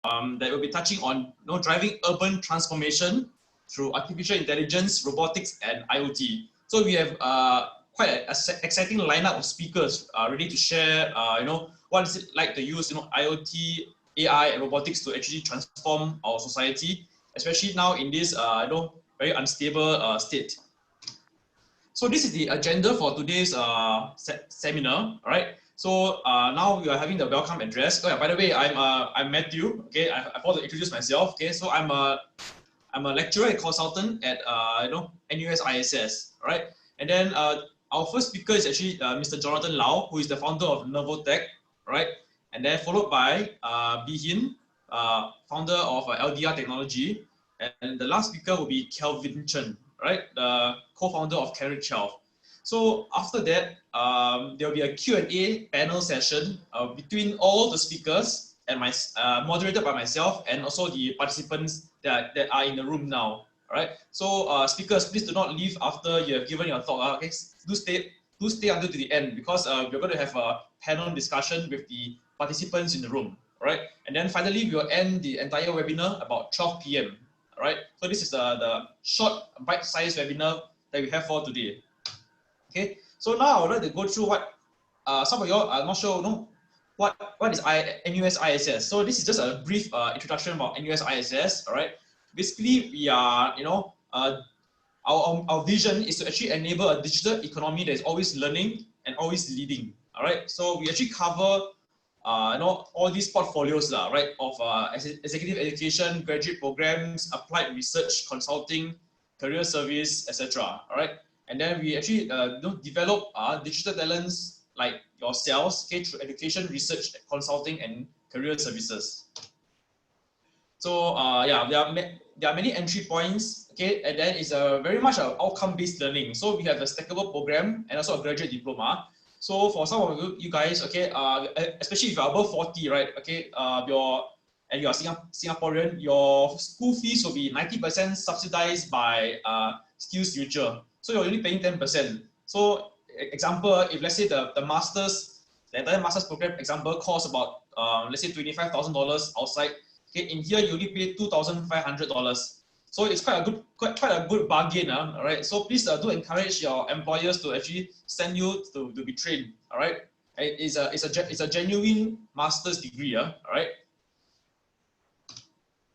that will be touching on driving urban transformation through artificial intelligence, robotics, and IoT. So we have quite an exciting lineup of speakers ready to share, what is it like to use, IoT, AI, and robotics to actually transform our society, especially now in this, very unstable state. So this is the agenda for today's seminar, all right? So now we are having the welcome address. Oh, yeah, by the way, I'm Matthew. Okay, I forgot to introduce myself. Okay, so I'm a lecturer and consultant at NUS ISS. All right, and then our first speaker is actually Mr. Jonathan Lau, who is the founder of Nervotec. Right, and then followed by Bihin, founder of LDR Technology, and the last speaker will be Kelvin Chen, right, the co-founder of Carrot 12. So after that, there will be a Q&A panel session between all the speakers and my moderated by myself and also the participants that are in the room now. All right. So speakers, please do not leave after you have given your talk. Okay, do stay until the end because we're going to have a panel discussion with the participants in the room. All right. And then finally, we will end the entire webinar about 12 p.m. All right. So this is the short, bite-sized webinar that we have for today. Okay. So now I would like to go through what some of you are not sure, what is NUS ISS. So this is just a brief introduction about NUS ISS. All right. Basically, we are, our vision is to actually enable a digital economy that is always learning and always leading. All right. So we actually cover all these portfolios, right, of executive education, graduate programs, applied research, consulting, career service, etc. All right, and then we actually develop digital talents like yourselves, okay, through education, research, consulting, and career services. So yeah, there are many entry points, okay, and then it's very much an outcome-based learning. So we have a stackable program and also a graduate diploma. So for some of you guys, okay, especially if you're above 40, right, okay, you're Singaporean, your school fees will be 90% subsidized by SkillsFuture. So you're only paying 10%. So example, if let's say the entire master's program example costs about let's say $25,000 outside. Okay, in here you only pay $2,500. So it's quite a good bargain, all right. So please do encourage your employers to actually send you to be trained, all right. It's a genuine master's degree, all right.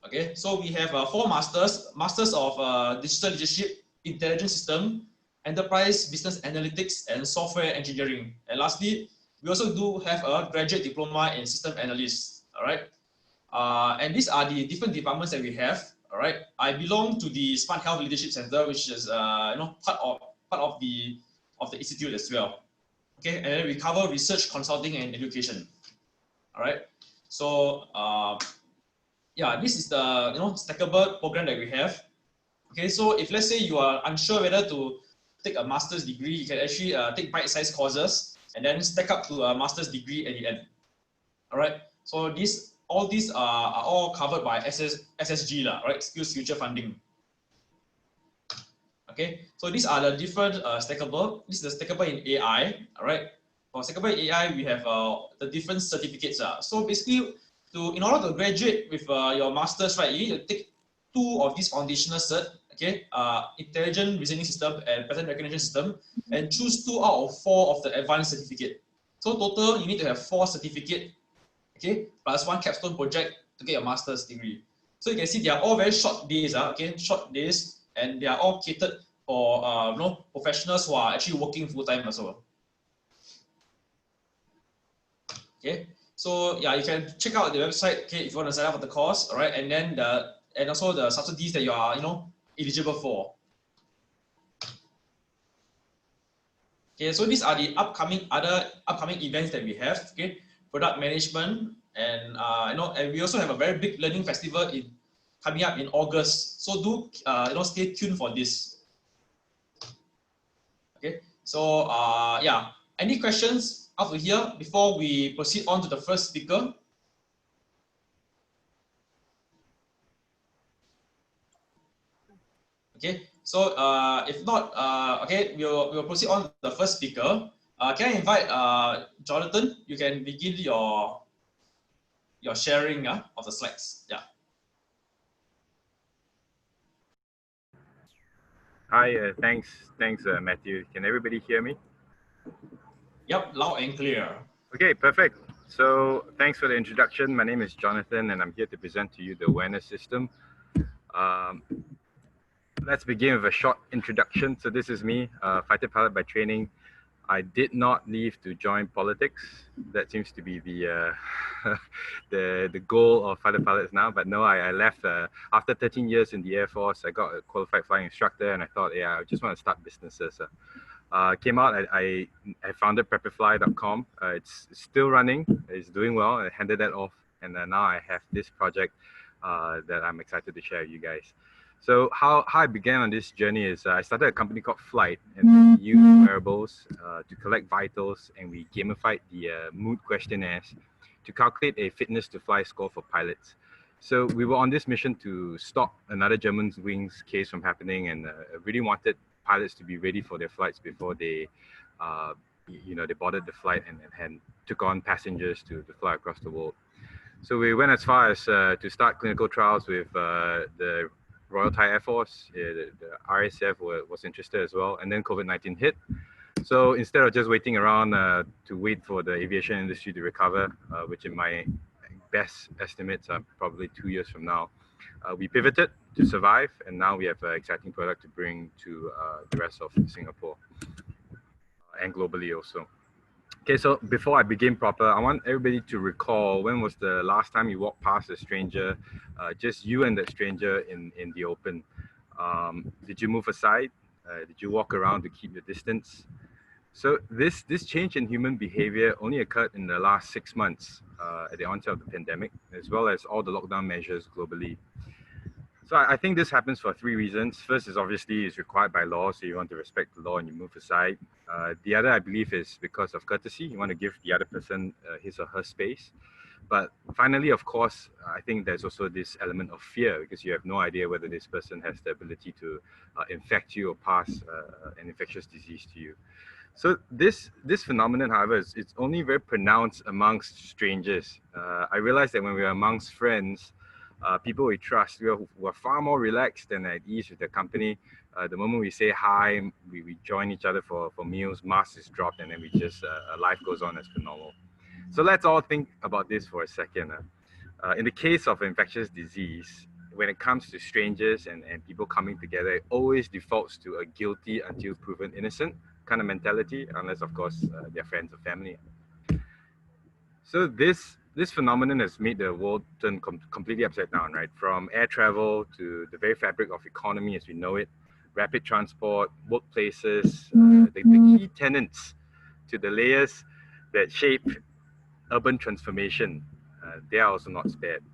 Okay, so we have 4 masters of digital leadership, intelligent system, enterprise business analytics, and software engineering. And lastly, we also do have a graduate diploma in system analyst, all right. And these are the different departments that we have. All right, I belong to the Smart Health Leadership Center, which is part of the institute as well. Okay, and then we cover research, consulting, and education. All right, so yeah, this is the stackable program that we have. Okay, so if let's say you are unsure whether to take a master's degree, you can actually take bite-sized courses and then stack up to a master's degree at the end. All right, so all these are all covered by SSG, right? SkillsFuture funding. Okay, so these are the different stackable. This is the stackable in AI, all right? For stackable in AI, we have the different certificates. So basically, in order to graduate with your master's, right, you need to take 2 of these foundational cert, okay? Intelligent reasoning system and pattern recognition system, and choose 2 out of 4 of the advanced certificate. So total, you need to have 4 certificates. Okay, plus 1 capstone project to get a master's degree. So you can see they are all very short days, okay, short days, and they are all catered for professionals who are actually working full time as well. Okay, so yeah, you can check out the website, okay, if you want to sign up for the course, all right, and then and also the subsidies that you are eligible for. Okay, so these are the upcoming events that we have. Okay. Product management, and and we also have a very big learning festival coming up in August. So do stay tuned for this. Okay, so yeah, any questions up to here before we proceed on to the first speaker? Okay, so if not, okay, we'll proceed on to the first speaker. Can I invite Jonathan? You can begin your your sharing of the slides. Yeah. Hi, thanks, Matthew. Can everybody hear me? Yep, loud and clear. Okay, perfect. So thanks for the introduction. My name is Jonathan, and I'm here to present to you the awareness system. Um, let's begin with a short introduction. So this is me, fighter pilot by training. I did not leave to join politics. That seems to be the the goal of fighter pilots now. But no, I left after 13 years in the Air Force. I got a qualified flying instructor, and I thought, yeah, I just want to start businesses. Came out, I founded prepperfly.com. It's still running. It's doing well. I handed that off, and now I have this project that I'm excited to share with you guys. So how I began on this journey is I started a company called Flight, and we used wearables to collect vitals, and we gamified the mood questionnaires to calculate a fitness to fly score for pilots. So we were on this mission to stop another Germanwings case from happening, and really wanted pilots to be ready for their flights before they, they boarded the flight and took on passengers to fly across the world. So we went as far as to start clinical trials with the Royal Thai Air Force. The RSF was interested as well, and then COVID-19 hit. So instead of just waiting around to wait for the aviation industry to recover, which in my best estimates are probably 2 years from now, we pivoted to survive, and now we have an exciting product to bring to the rest of Singapore and globally also. Okay, so before I begin proper, I want everybody to recall when was the last time you walked past a stranger, just you and that stranger in the open. Did you move aside? Did you walk around to keep your distance? So this change in human behavior only occurred in the last 6 months at the onset of the pandemic, as well as all the lockdown measures globally. So I think this happens for 3 reasons. First is obviously it's required by law, so you want to respect the law and you move aside. The other, I believe, is because of courtesy. You want to give the other person his or her space. But finally, of course, I think there's also this element of fear because you have no idea whether this person has the ability to infect you or pass an infectious disease to you. So this phenomenon, however, it's only very pronounced amongst strangers. I realize that when we're amongst friends, people we trust, we're far more relaxed and at ease with the company. The moment we say hi, we join each other for meals, mask is dropped, and then we just, life goes on as per normal. So let's all think about this for a second. In the case of infectious disease, when it comes to strangers and people coming together, it always defaults to a guilty until proven innocent kind of mentality, unless of course they're friends or family. So this phenomenon has made the world turn completely upside down, right? From air travel to the very fabric of economy as we know it, rapid transport, workplaces, the key tenets to the layers that shape urban transformation, they are also not spared.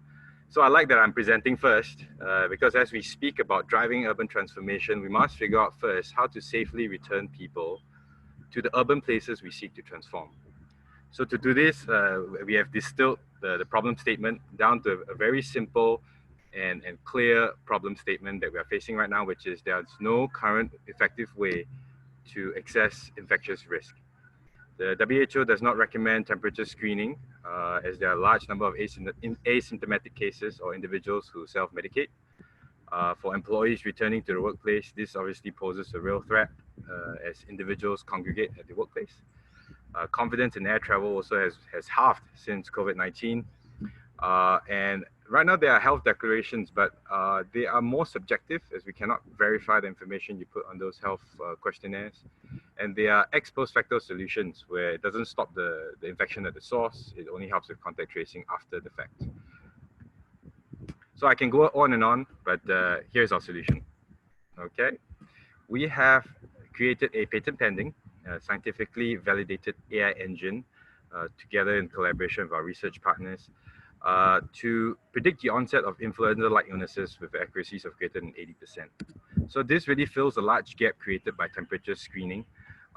So I like that I'm presenting first, because as we speak about driving urban transformation, we must figure out first how to safely return people to the urban places we seek to transform. So to do this, we have distilled the problem statement down to a very simple and clear problem statement that we are facing right now, which is there's no current effective way to assess infectious risk. The WHO does not recommend temperature screening as there are a large number of asymptomatic cases or individuals who self-medicate. For employees returning to the workplace, this obviously poses a real threat as individuals congregate at the workplace. Confidence in air travel also has halved since COVID-19. And right now there are health declarations, but they are more subjective as we cannot verify the information you put on those health questionnaires. And they are ex post facto solutions where it doesn't stop the infection at the source, it only helps with contact tracing after the fact. So I can go on and on, but here's our solution. Okay, we have created a patent pending, scientifically validated AI engine together in collaboration with our research partners to predict the onset of influenza-like illnesses with accuracies of greater than 80%. So this really fills a large gap created by temperature screening.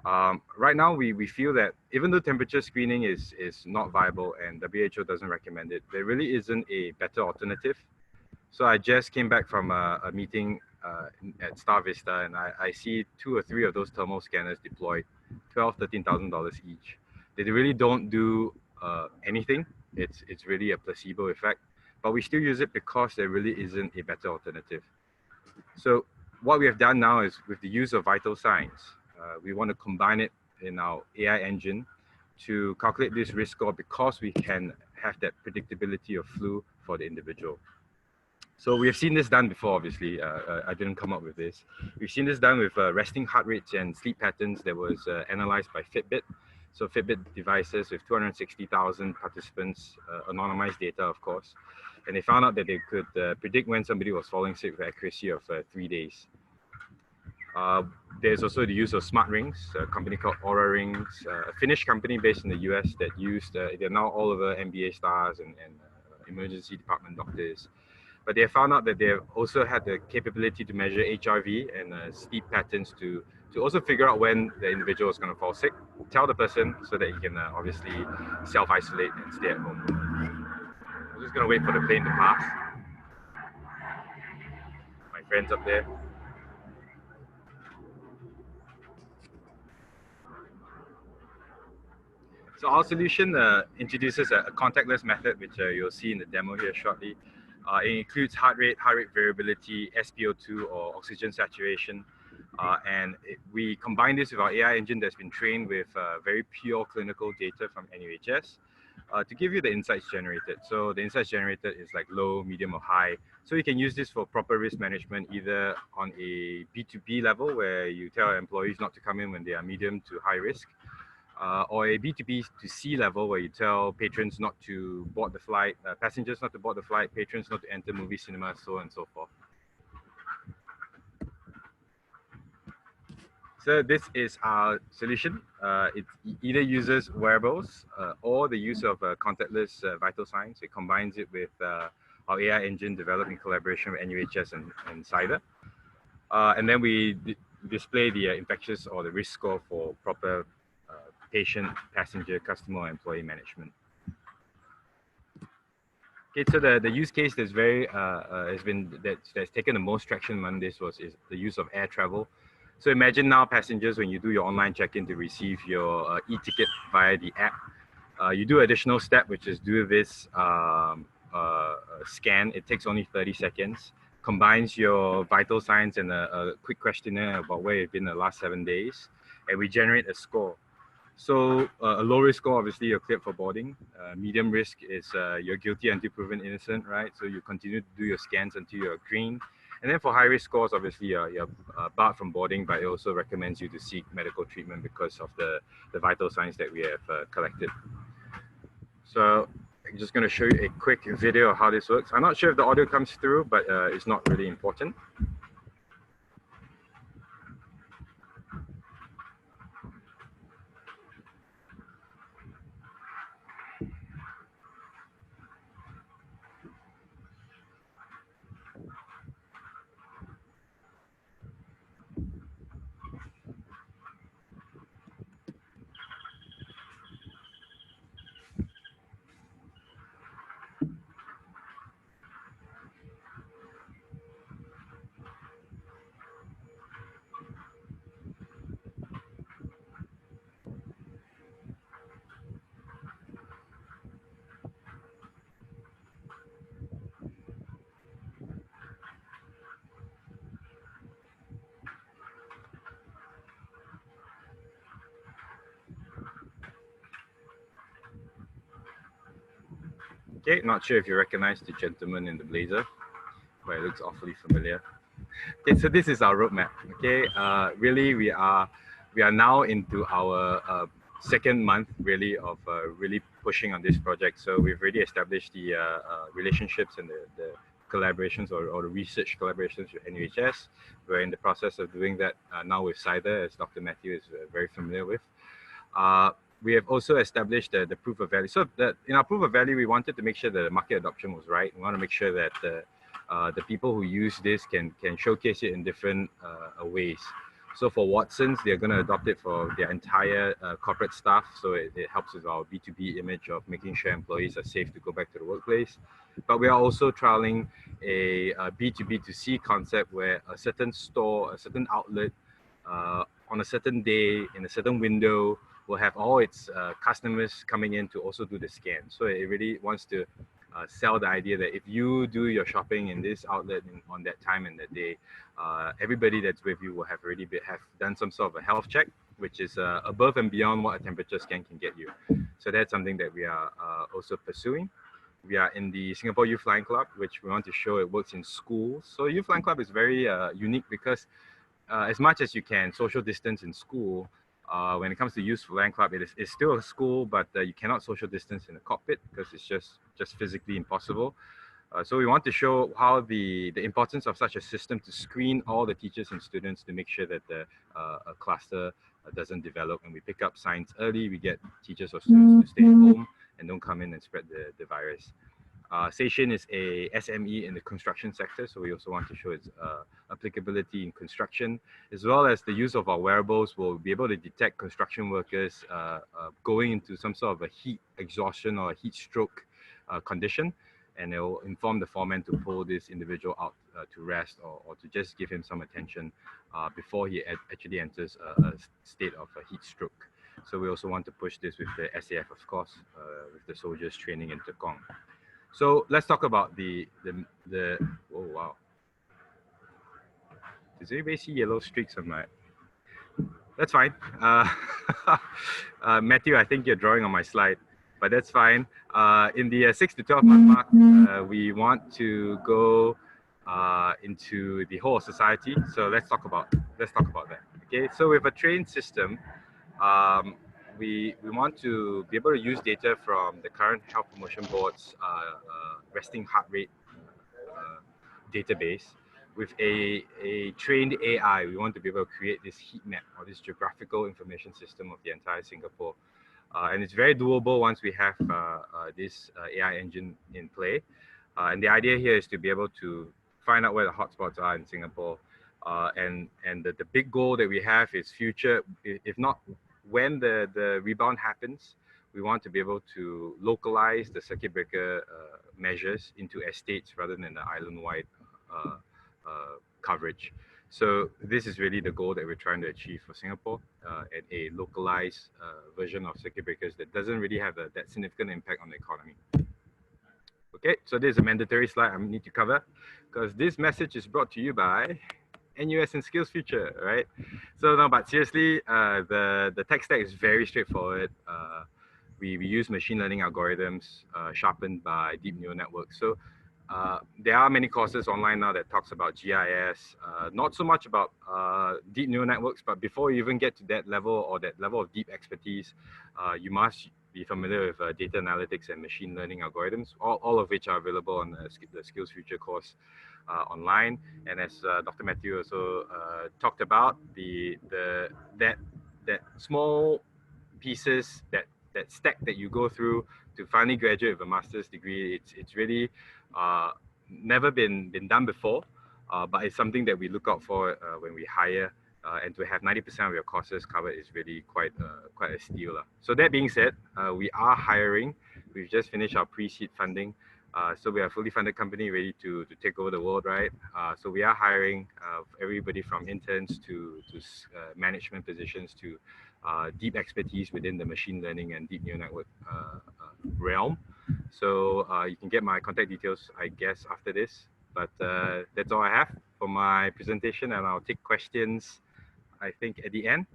Right now, we feel that even though temperature screening is not viable and WHO doesn't recommend it, there really isn't a better alternative. So I just came back from a meeting at Star Vista, and I see 2 or 3 of those thermal scanners deployed, $12,000, $13,000 each. They really don't do anything. It's really a placebo effect, but we still use it because there really isn't a better alternative. So what we have done now is with the use of vital signs, we want to combine it in our AI engine to calculate this risk score because we can have that predictability of flu for the individual. So we have seen this done before, obviously. I didn't come up with this. We've seen this done with resting heart rates and sleep patterns that was analyzed by Fitbit. So Fitbit devices with 260,000 participants, anonymized data, of course. And they found out that they could predict when somebody was falling sick with accuracy of 3 days. There's also the use of smart rings, a company called Aura Rings, a Finnish company based in the US that used, they're now all over NBA stars and emergency department doctors. But they found out that they also had the capability to measure HRV and sleep patterns to also figure out when the individual is going to fall sick, tell the person so that he can obviously self-isolate and stay at home. I'm just going to wait for the plane to pass. My friend's up there. So our solution introduces a contactless method, which you'll see in the demo here shortly. It includes heart rate variability, SpO2 or oxygen saturation, and we combine this with our AI engine that's been trained with very pure clinical data from NUHS to give you the insights generated. So the insights generated is like low, medium, or high. So you can use this for proper risk management, either on a B2B level where you tell employees not to come in when they are medium to high risk, or a B2B to C level where you tell patrons not to board the flight, passengers not to board the flight, patrons not to enter movie cinemas, so on and so forth. So this is our solution. It either uses wearables or the use of contactless vital signs. It combines it with our AI engine developed in collaboration with NUHS and CIDR. And then we display the infectious or the risk score for proper patient, passenger, customer, or employee management. Okay, so the use case that's that's taken the most traction on this is the use of air travel. So imagine now, passengers, when you do your online check-in to receive your e-ticket via the app, you do additional step, which is do this scan. It takes only 30 seconds. Combines your vital signs and a quick questionnaire about where you've been the last 7 days, and we generate a score. So a low risk score, obviously you're cleared for boarding. Medium risk is you're guilty until proven innocent, right? So you continue to do your scans until you're green. And then for high risk scores, obviously you're barred from boarding, but it also recommends you to seek medical treatment because of the vital signs that we have collected. So I'm just going to show you a quick video of how this works. I'm not sure if the audio comes through, but it's not really important. Okay, not sure if you recognize the gentleman in the blazer, but it looks awfully familiar. Okay, so this is our roadmap. Okay, really we are now into our second month really of really pushing on this project. So we've already established the relationships and the collaborations or the research collaborations with NUHS. We're in the process of doing that now with CIDR, as Dr. Matthew is very familiar with. We have also established the proof of value. So in our proof of value, we wanted to make sure that the market adoption was right. We want to make sure that the people who use this can showcase it in different ways. So for Watsons, they're going to adopt it for their entire corporate staff. So it helps with our B2B image of making sure employees are safe to go back to the workplace. But we are also trialing a B2B to C concept where a certain store, a certain outlet, on a certain day, in a certain window, will have all its customers coming in to also do the scan. So it really wants to sell the idea that if you do your shopping in this outlet on that time and that day, everybody that's with you will have already have done some sort of a health check, which is above and beyond what a temperature scan can get you. So that's something that we are also pursuing. We are in the Singapore Youth Flying Club, which we want to show it works in schools. So Youth Flying Club is very unique because as much as you can social distance in school, when it comes to Youth Flying Club, it's still a school, but you cannot social distance in the cockpit because it's just physically impossible. So we want to show how the importance of such a system to screen all the teachers and students to make sure that a cluster doesn't develop, and we pick up signs early. We get teachers or students to stay at home and don't come in and spread the virus. Seishin is a SME in the construction sector, so we also want to show its applicability in construction, as well as the use of our wearables will be able to detect construction workers going into some sort of a heat exhaustion or a heat stroke condition, and it will inform the foreman to pull this individual out to rest or to just give him some attention before he actually enters a state of a heat stroke. So we also want to push this with the SAF, of course, with the soldiers training in Tekong. So let's talk about the oh wow. Does anybody see yellow streaks on my? That's fine. Matthew, I think you're drawing on my slide, but that's fine. In the 6 to 12 month mark, we want to go into the whole of society. So let's talk about that. Okay. So with a trained system, we want to be able to use data from the current health promotion board's resting heart rate database. With a trained AI, we want to be able to create this heat map or this geographical information system of the entire Singapore. And it's very doable once we have this AI engine in play. And the idea here is to be able to find out where the hotspots are in Singapore. And the big goal that we have is future, if not when the rebound happens, we want to be able to localize the circuit breaker measures into estates rather than the island-wide coverage. So this is really the goal that we're trying to achieve for Singapore, and a localized version of circuit breakers that doesn't really have that significant impact on the economy. Okay, so this is a mandatory slide I need to cover because this message is brought to you by NUS and SkillsFuture, right? So no, but seriously, the tech stack is very straightforward. We use machine learning algorithms sharpened by deep neural networks. So there are many courses online now that talks about GIS, not so much about deep neural networks, but before you even get to that level or that level of deep expertise, you must be familiar with data analytics and machine learning algorithms, all of which are available on the SkillsFuture course online. And as Dr. Matthew also talked about, that small pieces, that stack that you go through to finally graduate with a master's degree, it's really never been done before, but it's something that we look out for when we hire. And to have 90% of your courses covered is really quite a steal. So that being said, we are hiring. We've just finished our pre-seed funding. So we are a fully funded company ready to take over the world, right? So we are hiring everybody from interns to management positions to deep expertise within the machine learning and deep neural network realm. So you can get my contact details, I guess, after this. But that's all I have for my presentation, and I'll take questions, I think, at the end.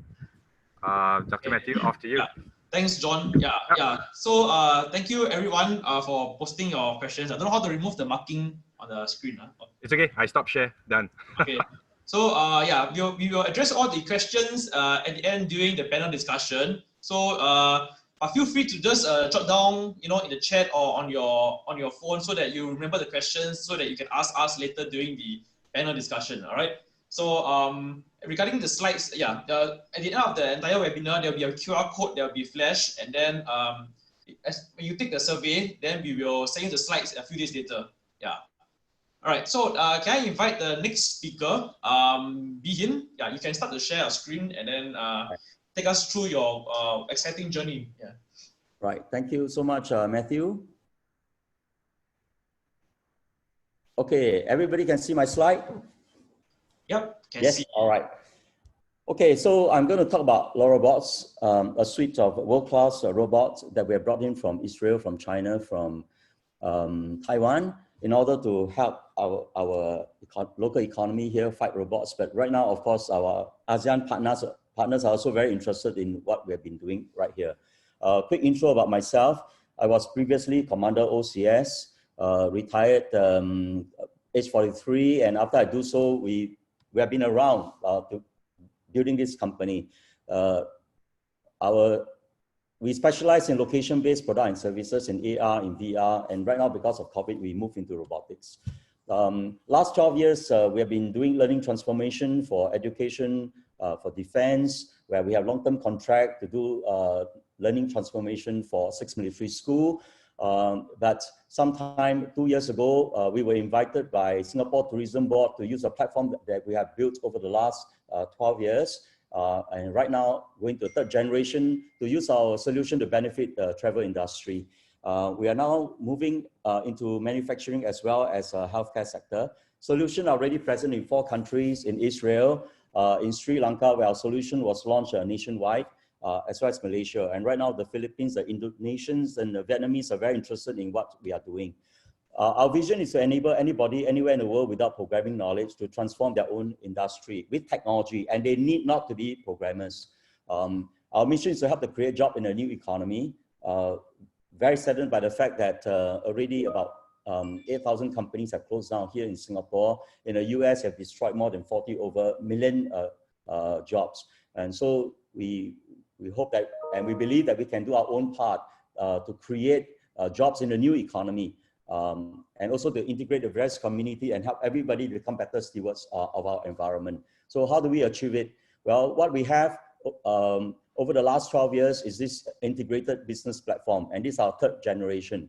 Dr. Matthew, off to you. Yeah. Thanks, John. Yeah. So thank you, everyone, for posting your questions. I don't know how to remove the marking on the screen. It's okay. I stop share. Done. Okay. So yeah, we will address all the questions at the end during the panel discussion. So feel free to just jot down, in the chat or on your phone, so that you remember the questions, so that you can ask us later during the panel discussion. All right. So regarding the slides, at the end of the entire webinar, there'll be a QR code that will be flashed, and then when you take the survey, then we will send you the slides a few days later. Yeah. All right. So can I invite the next speaker, Bihin? Yeah, you can start to share your screen and then take us through your exciting journey. Yeah. Right. Thank you so much, Matthew. Okay, everybody can see my slide? Yep. Yes. All right. Okay, so I'm going to talk about robots, a suite of world-class robots that we have brought in from Israel, from China, from Taiwan, in order to help our local economy here fight robots. But right now, of course, our ASEAN partners are also very interested in what we have been doing right here. Quick intro about myself. I was previously Commander OCS, retired age 43, and after I do so, we have been around building this company. We specialize in location-based product and services in AR, in VR, and right now, because of COVID, we moved into robotics. Last 12 years, we have been doing learning transformation for education, for defense, where we have long-term contract to do learning transformation for 6 military school. But sometime 2 years ago, we were invited by Singapore Tourism Board to use a platform that we have built over the last 12 years. And right now, going to third generation to use our solution to benefit the travel industry. We are now moving into manufacturing as well as healthcare sector. Solution already present in 4 countries, in Israel, in Sri Lanka, where our solution was launched nationwide, as well as Malaysia. And right now, the Philippines, the Indonesians, and the Vietnamese are very interested in what we are doing. Our vision is to enable anybody anywhere in the world without programming knowledge to transform their own industry with technology, and they need not to be programmers. Our mission is to help to create jobs in a new economy. Very saddened by the fact that already about 8,000 companies have closed down here in Singapore. In the US, have destroyed more than 40 million jobs. And so we hope that, and we believe that we can do our own part to create jobs in a new economy. And also to integrate the various community and help everybody become better stewards of our environment. So how do we achieve it? Well, what we have over the last 12 years is this integrated business platform, and this is our third generation.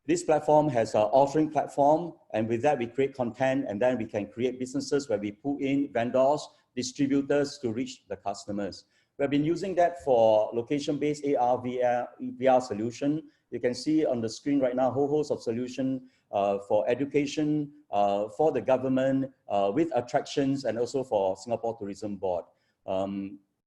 This platform has an authoring platform, and with that we create content, and then we can create businesses where we pull in vendors, distributors to reach the customers. We've been using that for location-based AR, VR solution. You can see on the screen right now a whole host of solutions for education, for the government, with attractions, and also for Singapore Tourism Board.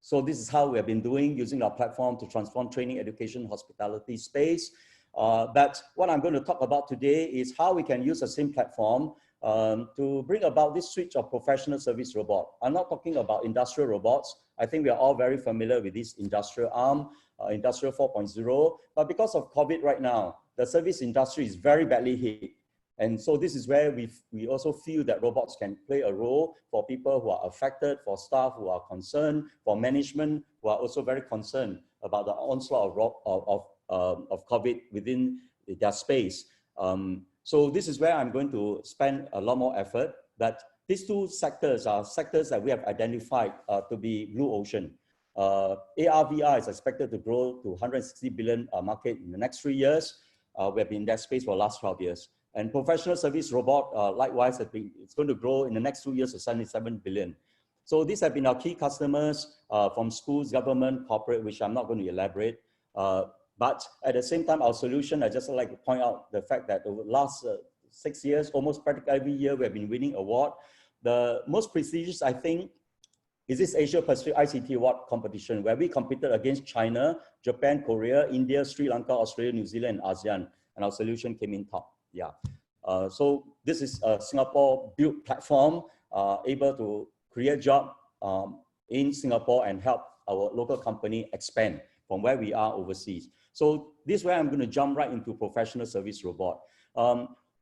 So this is how we have been doing, using our platform to transform training, education, hospitality space. But what I'm going to talk about today is how we can use the same platform to bring about this switch of professional service robot. I'm not talking about industrial robots. I think we are all very familiar with this industrial arm, Industrial 4.0, but because of COVID right now, the service industry is very badly hit. And so this is where we also feel that robots can play a role for people who are affected, for staff who are concerned, for management who are also very concerned about the onslaught of COVID within their space. So this is where I'm going to spend a lot more effort, that these 2 sectors are sectors that we have identified to be blue ocean. AR, VR is expected to grow to 160 billion market in the next 3 years. We have been in that space for the last 12 years. And professional service robot, likewise, it's going to grow in the next 2 years to 77 billion. So these have been our key customers from schools, government, corporate, which I'm not going to elaborate. But at the same time, our solution, I just like to point out the fact that over the last 6 years, almost practically every year, we have been winning award. The most prestigious, I think, is this Asia Pacific ICT Award competition, where we competed against China, Japan, Korea, India, Sri Lanka, Australia, New Zealand, and ASEAN, and our solution came in top. Yeah. So this is a Singapore-built platform, able to create job in Singapore and help our local company expand from where we are overseas. So this is where I'm going to jump right into professional service robot.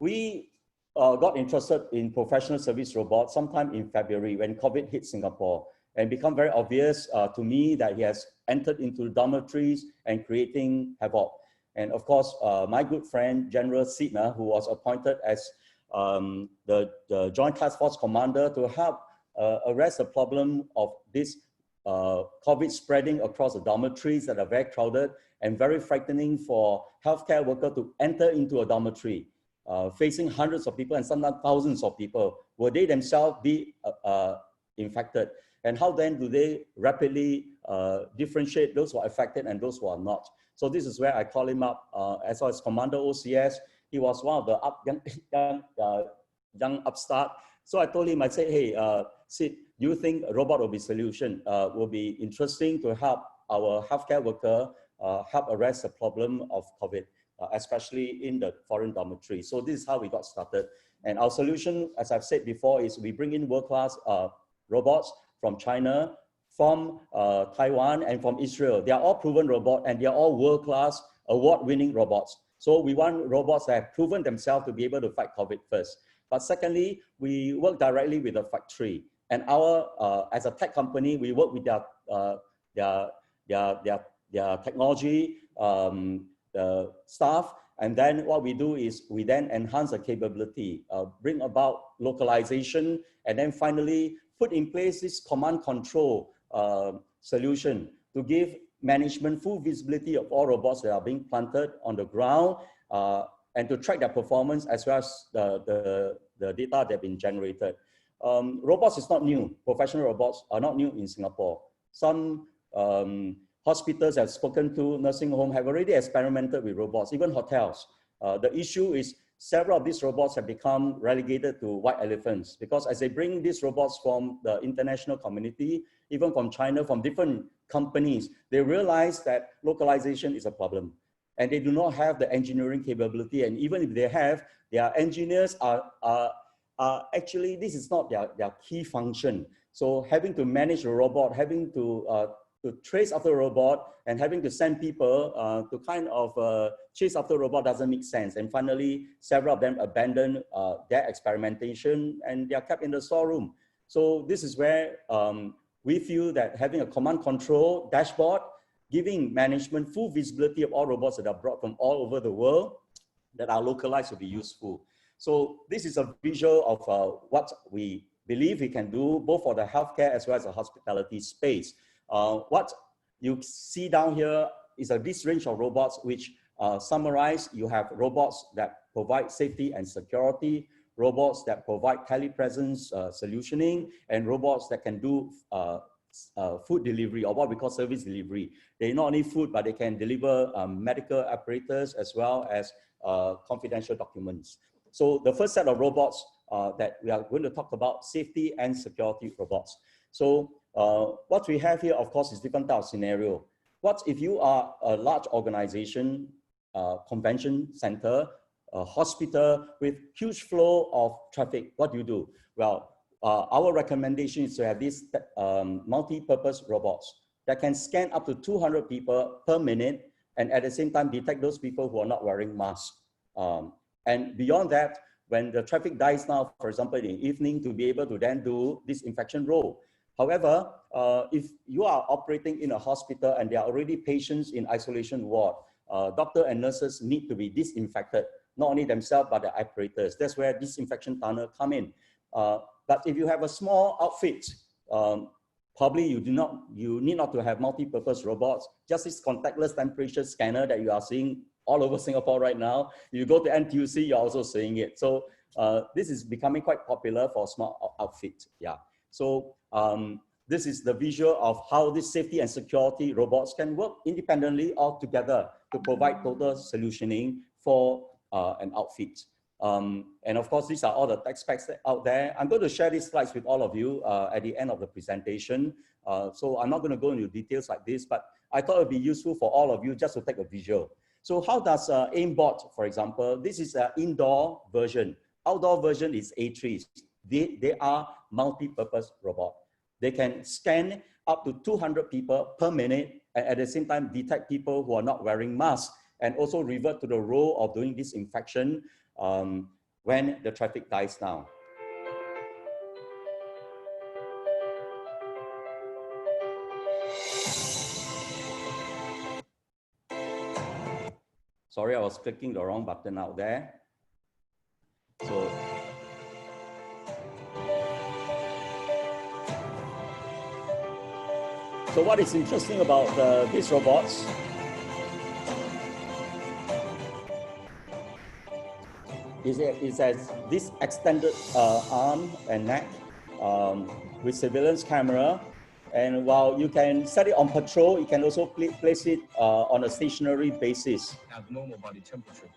We got interested in professional service robot sometime in February when COVID hit Singapore, and become very obvious to me that he has entered into dormitories and creating havoc. And of course, my good friend, General Sidna, who was appointed as the Joint Task Force Commander to help arrest the problem of this COVID spreading across the dormitories that are very crowded and very frightening for healthcare workers to enter into a dormitory, facing hundreds of people and sometimes thousands of people. Will they themselves be infected? And how then do they rapidly differentiate those who are affected and those who are not? So this is where I call him up as well as Commander OCS. He was one of the young upstart. So I told him, I said, hey, Sid, do you think a robot will be solution? Will be interesting to help our healthcare worker help arrest the problem of COVID, especially in the foreign dormitory. So this is how we got started. And our solution, as I've said before, is we bring in world-class robots from China, from Taiwan, and from Israel. They are all proven robots, and they are all world-class, award-winning robots. So we want robots that have proven themselves to be able to fight COVID first. But secondly, we work directly with the factory. And our, as a tech company, we work with their technology staff. And then what we do is we then enhance the capability, bring about localization, and then finally put in place this command control solution to give management full visibility of all robots that are being planted on the ground, and to track their performance as well as the data that have been generated. Robots is not new. Professional robots are not new in Singapore. Some hospitals I've spoken to, nursing home, have already experimented with robots, even hotels. The issue is several of these robots have become relegated to white elephants, because as they bring these robots from the international community, even from China, from different companies, they realize that localization is a problem. And they do not have the engineering capability. And even if they have, their engineers are actually, this is not their key function. So having to manage a robot, having to trace after a robot, and having to send people to kind of chase after a robot doesn't make sense. And finally, several of them abandon their experimentation and they are kept in the storeroom. So this is where we feel that having a command control dashboard, giving management full visibility of all robots that are brought from all over the world that are localized will be useful. So this is a visual of what we believe we can do, both for the healthcare as well as the hospitality space. What you see down here is this range of robots which summarize. You have robots that provide safety and security, robots that provide telepresence solutioning, and robots that can do food delivery, or what we call service delivery. They not only food, but they can deliver medical apparatus as well as confidential documents. So the first set of robots that we are going to talk about, safety and security robots. So what we have here, of course, is different type of scenario. What if you are a large organization, convention center, a hospital with huge flow of traffic? What do? Well, our recommendation is to have these multi-purpose robots that can scan up to 200 people per minute, and at the same time detect those people who are not wearing masks. And beyond that, when the traffic dies down, for example, in the evening, to be able to then do disinfection role. However, if you are operating in a hospital and there are already patients in isolation ward, doctor and nurses need to be disinfected, not only themselves, but the apparatus. That's where disinfection tunnel come in. But if you have a small outfit, probably you need not to have multi-purpose robots. Just this contactless temperature scanner that you are seeing all over Singapore right now. You go to NTUC, you're also seeing it. So this is becoming quite popular for small outfits. Yeah. So this is the visual of how this safety and security robots can work independently or together to provide total solutioning for an outfit. And of course, these are all the tech specs out there. I'm going to share these slides with all of you at the end of the presentation. So I'm not going to go into details like this, but I thought it would be useful for all of you just to take a visual. So how does aimbot, for example, this is an indoor version. Outdoor version is A3s. They are multi-purpose robot. They can scan up to 200 people per minute, and at the same time detect people who are not wearing masks, and also revert to the role of doing disinfection when the traffic dies down. Sorry, I was clicking the wrong button out there. So what is interesting about these robots is this extended arm and neck with surveillance camera. And while you can set it on patrol, you can also place it on a stationary basis. Have normal body temperature.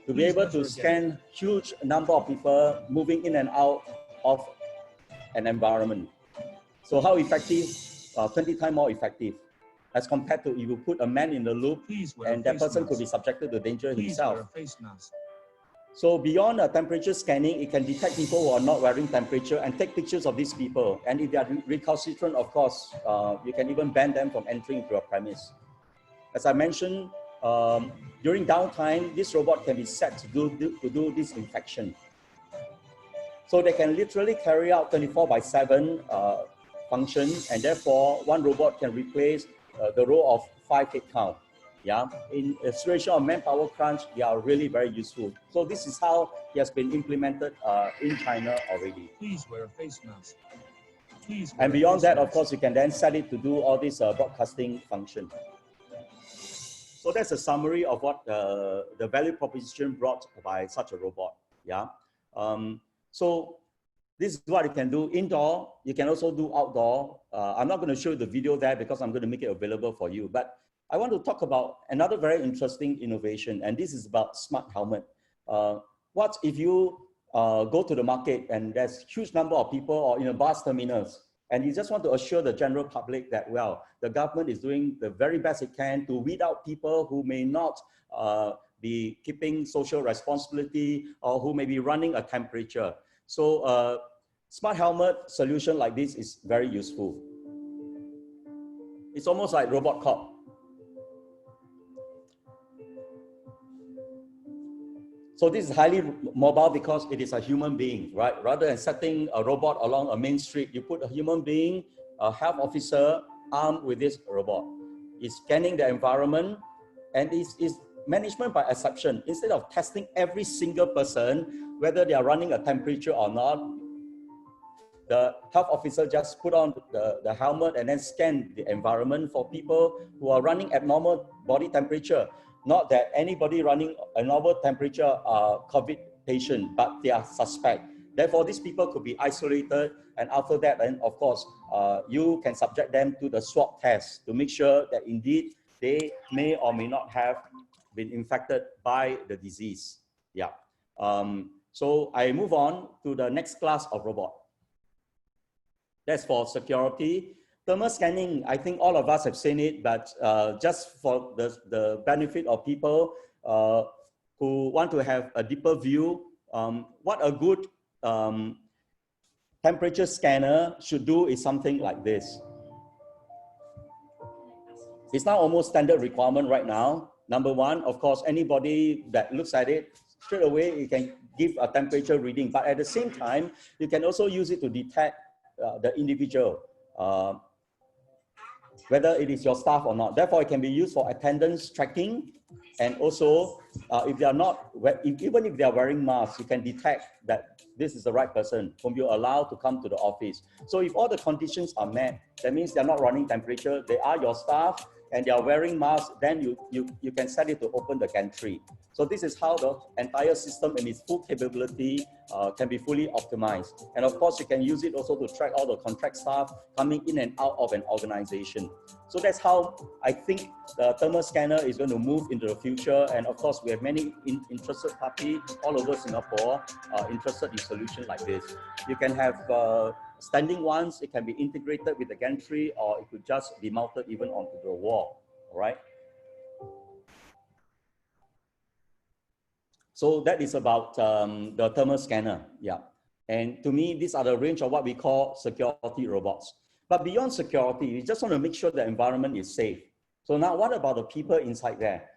To be able to scan huge number of people moving in and out of an environment. So how effective? 20 times more effective as compared to if you put a man in the loop and that person could be subjected to danger himself. So beyond temperature scanning, it can detect people who are not wearing temperature and take pictures of these people. And if they are recalcitrant, of course, you can even ban them from entering into a premise. As I mentioned, during downtime, this robot can be set to do disinfection. So they can literally carry out 24/7 function, and therefore one robot can replace the role of 5 headcount. Yeah, in a situation of manpower crunch, they are really very useful. So this is how it has been implemented in China already. Please wear a face mask. And beyond that, of course, you can then set it to do all this broadcasting function. So that's a summary of what the value proposition brought by such a robot. Yeah. So this is what you can do indoor. You can also do outdoor. I'm not going to show you the video there because I'm going to make it available for you. But I want to talk about another very interesting innovation, and this is about smart helmet. What if you go to the market and there's a huge number of people or in a bus terminals, and you just want to assure the general public that, well, the government is doing the very best it can to weed out people who may not be keeping social responsibility or who may be running a temperature. So smart helmet solution like this is very useful. It's almost like Robot Cop. So this is highly mobile because it is a human being, right? Rather than setting a robot along a main street, you put a human being, a health officer armed with this robot. It's scanning the environment, and it's management by exception. Instead of testing every single person, whether they are running a temperature or not, the health officer just put on the helmet and then scan the environment for people who are running abnormal body temperature. Not that anybody running a normal temperature are COVID patient, but they are suspect. Therefore, these people could be isolated, and after that, then of course, you can subject them to the swab test to make sure that indeed they may or may not have been infected by the disease. Yeah. So I move on to the next class of robot. That's for security. Thermal scanning, I think all of us have seen it, but just for the benefit of people who want to have a deeper view, what a good temperature scanner should do is something like this. It's now almost standard requirement right now. Number one, of course, anybody that looks at it, straight away, you can give a temperature reading, but at the same time, you can also use it to detect the individual, whether it is your staff or not. Therefore, it can be used for attendance tracking, and also if they are not, even if they are wearing masks, you can detect that this is the right person whom you allow to come to the office. So if all the conditions are met, that means they're not running temperature, they are your staff, and they are wearing masks, then you can set it to open the gantry. So this is how the entire system and its full capability can be fully optimized. And of course, you can use it also to track all the contract staff coming in and out of an organization. So that's how I think the thermal scanner is going to move into the future. And of course, we have many interested parties all over Singapore interested in solutions like this. You can have standing ones, it can be integrated with the gantry, or it could just be mounted even onto the wall, all right? So that is about the thermal scanner, yeah. And to me, these are the range of what we call security robots. But beyond security, we just want to make sure the environment is safe. So now what about the people inside there?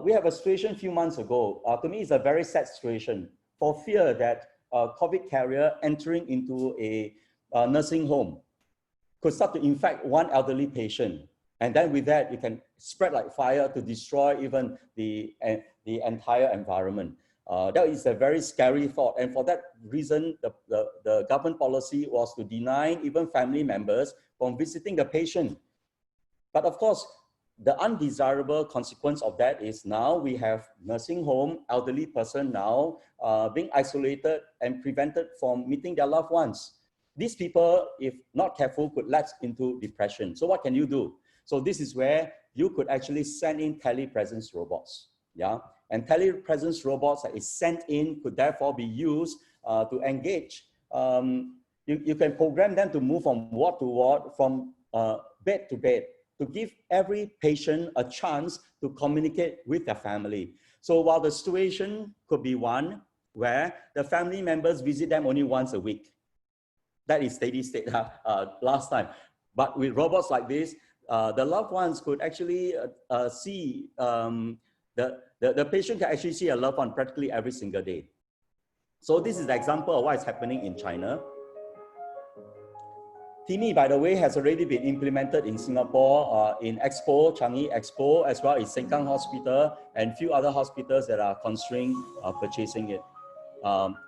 We have a situation a few months ago. To me, it's a very sad situation for fear that a COVID carrier entering into a nursing home could start to infect one elderly patient. And then with that, it can spread like fire to destroy even the entire environment. That is a very scary thought. And for that reason, the government policy was to deny even family members from visiting the patient. But of course, the undesirable consequence of that is now we have nursing home, elderly person now being isolated and prevented from meeting their loved ones. These people, if not careful, could lapse into depression. So what can you do? So this is where you could actually send in telepresence robots. Yeah, and telepresence robots that is sent in could therefore be used to engage you can program them to move from ward to ward, from bed to bed, to give every patient a chance to communicate with their family. So while the situation could be one where the family members visit them only once a week, that is steady state last time. But with robots like this, the loved ones could actually see, the patient can actually see a loved one practically every single day. So this is the example of what is happening in China. Timmy, by the way, has already been implemented in Singapore, in Expo, Changi Expo, as well as Sengkang Hospital and few other hospitals that are considering purchasing it,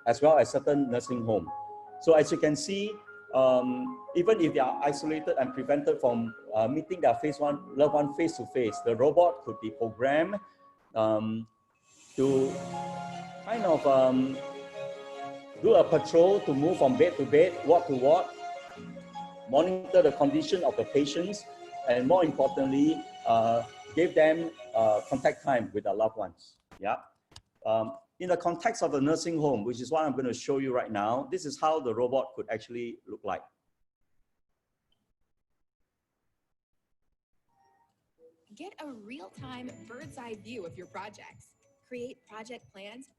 as well as certain nursing home. So as you can see, even if they are isolated and prevented from meeting their loved one face to face, the robot could be programmed to kind of do a patrol, to move from bed to bed, ward to ward, monitor the condition of the patients, and more importantly, give them contact time with their loved ones. Yeah. In the context of the nursing home, which is what I'm going to show you right now, this is how the robot could actually look like. Get a real-time bird's eye view of your projects. Create project plans.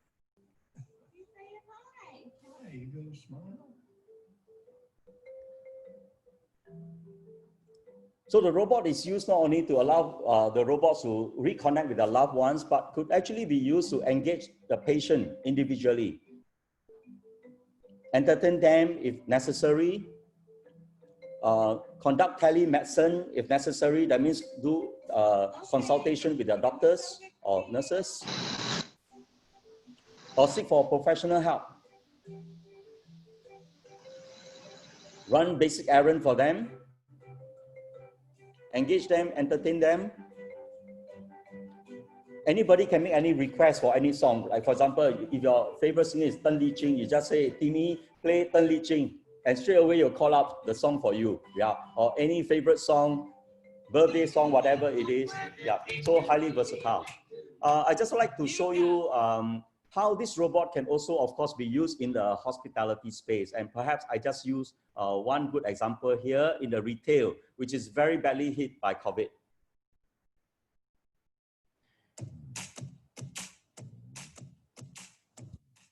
There you go, smile. So the robot is used not only to allow the robots to reconnect with their loved ones, but could actually be used to engage the patient individually, entertain them if necessary, conduct telemedicine if necessary. That means do consultation with their doctors or nurses, or seek for professional help. Run basic errand for them, engage them, entertain them. Anybody can make any request for any song. Like for example, if your favorite singer is Tan Li Ching, you just say, Timmy, play Tan Li Ching, and straight away you'll call up the song for you. Yeah, or any favorite song, birthday song, whatever it is. Yeah, so highly versatile. I just like to show you how this robot can also, of course, be used in the hospitality space. And perhaps I just use one good example here in the retail, which is very badly hit by COVID.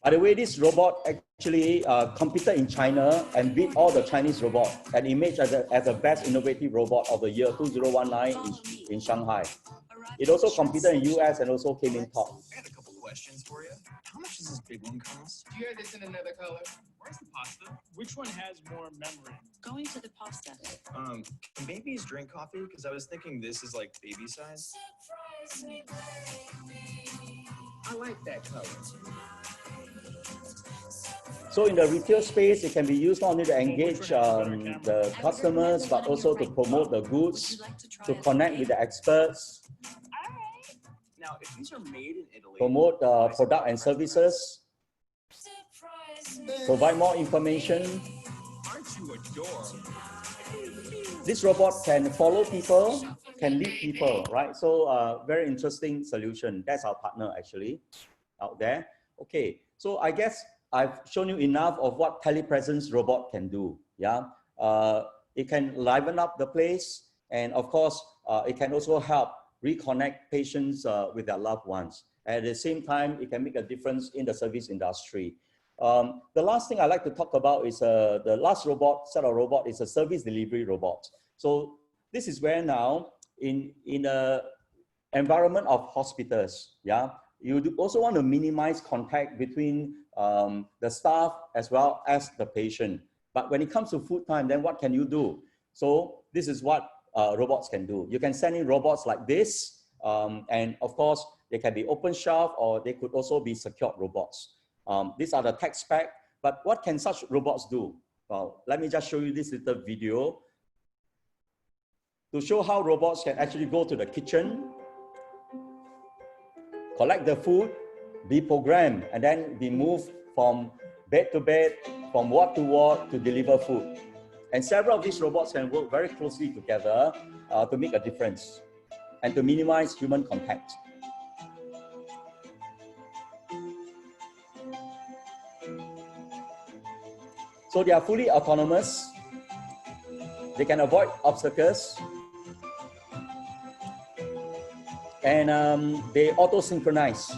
By the way, this robot actually competed in China and beat all the Chinese robots and emerged as the best innovative robot of the year 2019 in Shanghai. It also competed in US and also came in top. I got a couple questions for you. How much does this big one cost? Do you have this in another color? Where's the pasta? Which one has more memory? Going to the pasta. Can babies drink coffee? Because I was thinking this is like baby size. I like that color. So in the retail space, it can be used not only to engage the customers, but also to promote the goods, to connect with the experts, Now, if these are made in Italy, promote product and services, provide more information. Aren't you adorable? This robot can follow people, can lead people, right? So very interesting solution. That's our partner actually out there. Okay, so I guess I've shown you enough of what telepresence robot can do. Yeah, it can liven up the place, and of course, it can also help reconnect patients with their loved ones. At the same time, it can make a difference in the service industry. The last thing I like to talk about is the last set of robot is a service delivery robot. So this is where now in the environment of hospitals, yeah, you also want to minimize contact between the staff as well as the patient. But when it comes to food time, then what can you do? So this is what robots can do. You can send in robots like this, and of course, they can be open shelf or they could also be secured robots. These are the tech spec, but what can such robots do? Well, let me just show you this little video to show how robots can actually go to the kitchen, collect the food, be programmed, and then be moved from bed to bed, from ward to ward to deliver food. And several of these robots can work very closely together to make a difference and to minimize human contact. So they are fully autonomous. They can avoid obstacles. And they auto-synchronize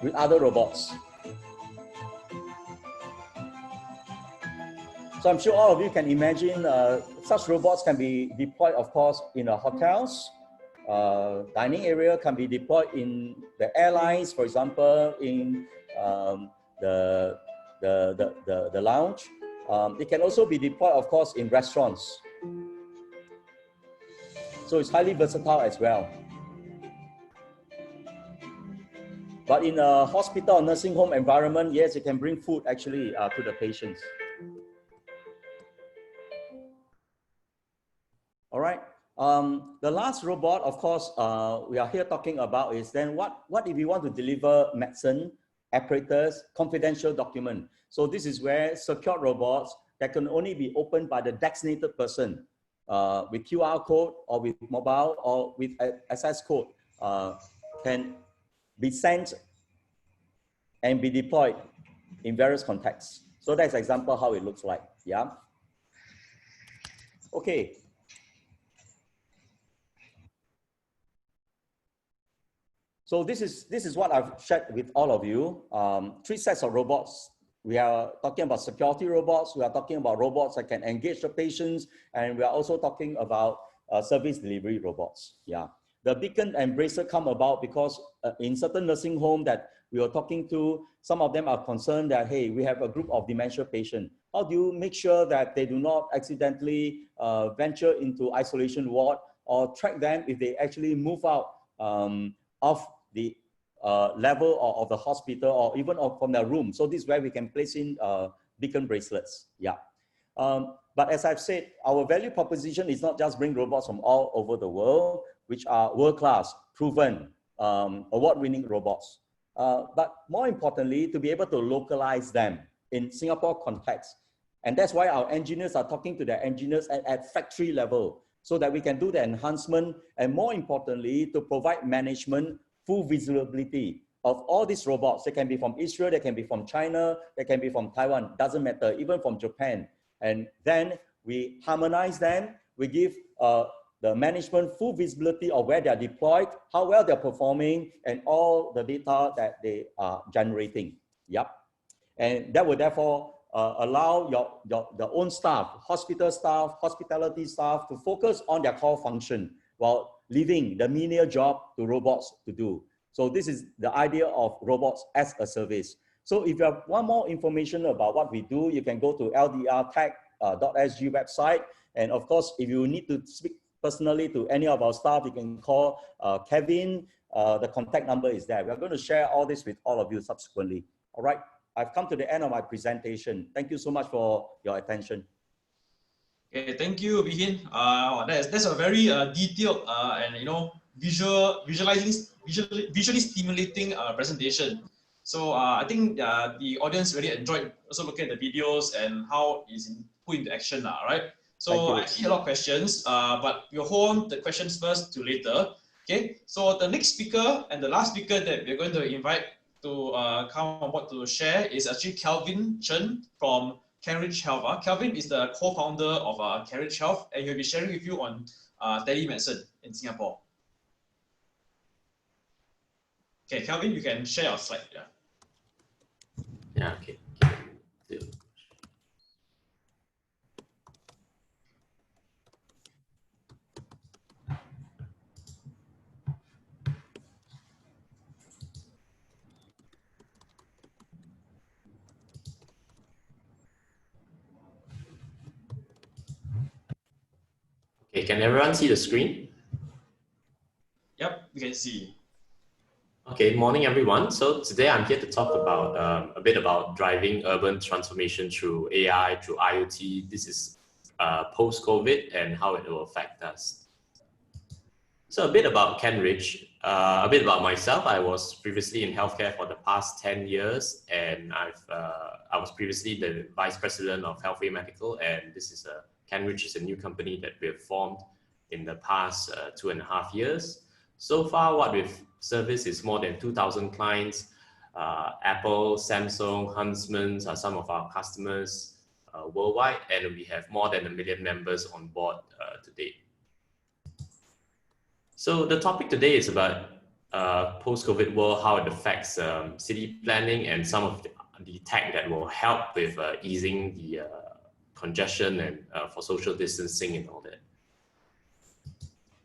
with other robots. So I'm sure all of you can imagine such robots can be deployed, of course, in hotels. Dining area can be deployed in the airlines, for example, in the lounge. It can also be deployed, of course, in restaurants. So it's highly versatile as well. But in a hospital or nursing home environment, yes, it can bring food actually to the patients. All right. The last robot, of course, we are here talking about is then what if we want to deliver medicine, apparatus, confidential document. So this is where secure robots that can only be opened by the designated person with QR code or with mobile or with access code can be sent and be deployed in various contexts. So that's an example how it looks like. Yeah. Okay. So this is what I've shared with all of you. 3 sets of robots. We are talking about security robots. We are talking about robots that can engage the patients, and we are also talking about service delivery robots. Yeah. The beacon and bracelet come about because in certain nursing home that we are talking to, some of them are concerned that, hey, we have a group of dementia patients. How do you make sure that they do not accidentally venture into isolation ward or track them if they actually move out of the level of the hospital or even from their room? So this is where we can place in beacon bracelets. Yeah. But as I've said, our value proposition is not just bring robots from all over the world, which are world-class, proven, award-winning robots. But more importantly, to be able to localize them in Singapore context. And that's why our engineers are talking to their engineers at factory level so that we can do the enhancement and more importantly, to provide management, full visibility of all these robots. They can be from Israel, they can be from China, they can be from Taiwan, doesn't matter, even from Japan. And then we harmonize them, we give the management full visibility of where they're deployed, how well they're performing, and all the data that they are generating. Yep. And that will therefore allow the own staff, hospital staff, hospitality staff to focus on their core function while leaving the menial job to robots to do. So this is the idea of robots as a service. So if you want more information about what we do, you can go to ldrtech.sg website. And of course, if you need to speak personally to any of our staff, you can call Kelvin. The contact number is there. We're going to share all this with all of you subsequently. All right. I've come to the end of my presentation. Thank you so much for your attention. Okay, thank you, Bihin. That's a very detailed and visually stimulating presentation. So I think the audience really enjoyed also looking at the videos and how it's put into action, right? So I see a lot of questions, but we'll hold on the questions first to later. Okay, so the next speaker and the last speaker that we're going to invite to come on board to share is actually Kelvin Chen from Cambridge Health. Kelvin is the co-founder of Cambridge Health, and he'll be sharing with you on telemedicine in Singapore. Okay, Kelvin, you can share your slide. Yeah, okay. Okay, can everyone see the screen? Yep, we can see. Okay, morning everyone. So today I'm here to talk about a bit about driving urban transformation through AI, through IoT. This is post-COVID and how it will affect us. So a bit about Cambridge, a bit about myself. I was previously in healthcare for the past 10 years, and I was previously the Vice President of Healthway Medical, and Cambridge is a new company that we have formed in the past 2.5 years. So far, what we've serviced is more than 2,000 clients. Apple, Samsung, Huntsman are some of our customers. worldwide, and we have more than 1 million members on board to date. So the topic today is about post-COVID world, how it affects city planning, and some of the tech that will help with easing the congestion and for social distancing and all that.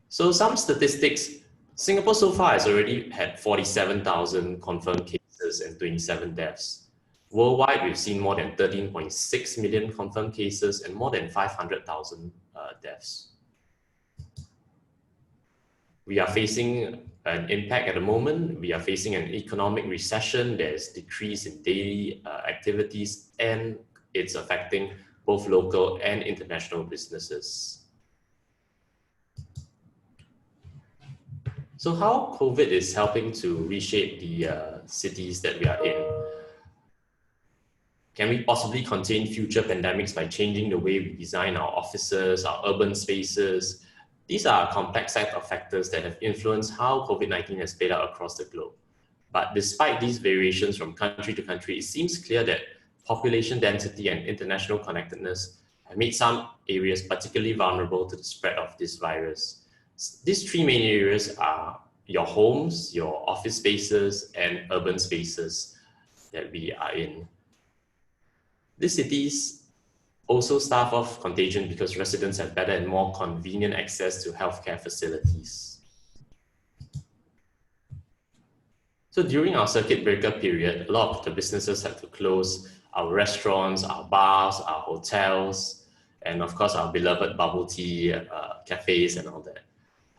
So some statistics, Singapore so far has already had 47,000 confirmed cases and 27 deaths. Worldwide, we've seen more than 13.6 million confirmed cases and more than 500,000 deaths. We are facing an impact at the moment. We are facing an economic recession. There's decrease in daily activities, and it's affecting both local and international businesses. So how COVID is helping to reshape the cities that we are in? Can we possibly contain future pandemics by changing the way we design our offices, our urban spaces? These are a complex set of factors that have influenced how COVID-19 has played out across the globe. But despite these variations from country to country, it seems clear that population density and international connectedness have made some areas particularly vulnerable to the spread of this virus. These three main areas are your homes, your office spaces, and urban spaces that we are in. These cities also stave off contagion because residents have better and more convenient access to healthcare facilities. So during our circuit breaker period, a lot of the businesses had to close. Our restaurants, our bars, our hotels, and of course our beloved bubble tea cafes and all that.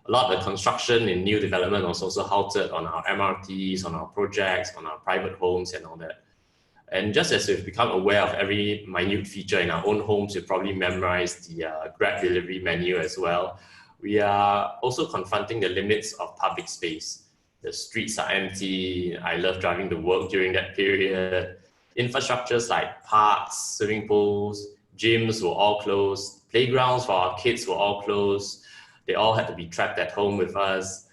A lot of the construction in new development was also halted on our MRTs, on our projects, on our private homes and all that. And just as we've become aware of every minute feature in our own homes, we've probably memorized the Grab delivery menu as well. We are also confronting the limits of public space. The streets are empty. I love driving to work during that period. Infrastructures like parks, swimming pools, gyms were all closed. Playgrounds for our kids were all closed. They all had to be trapped at home with us.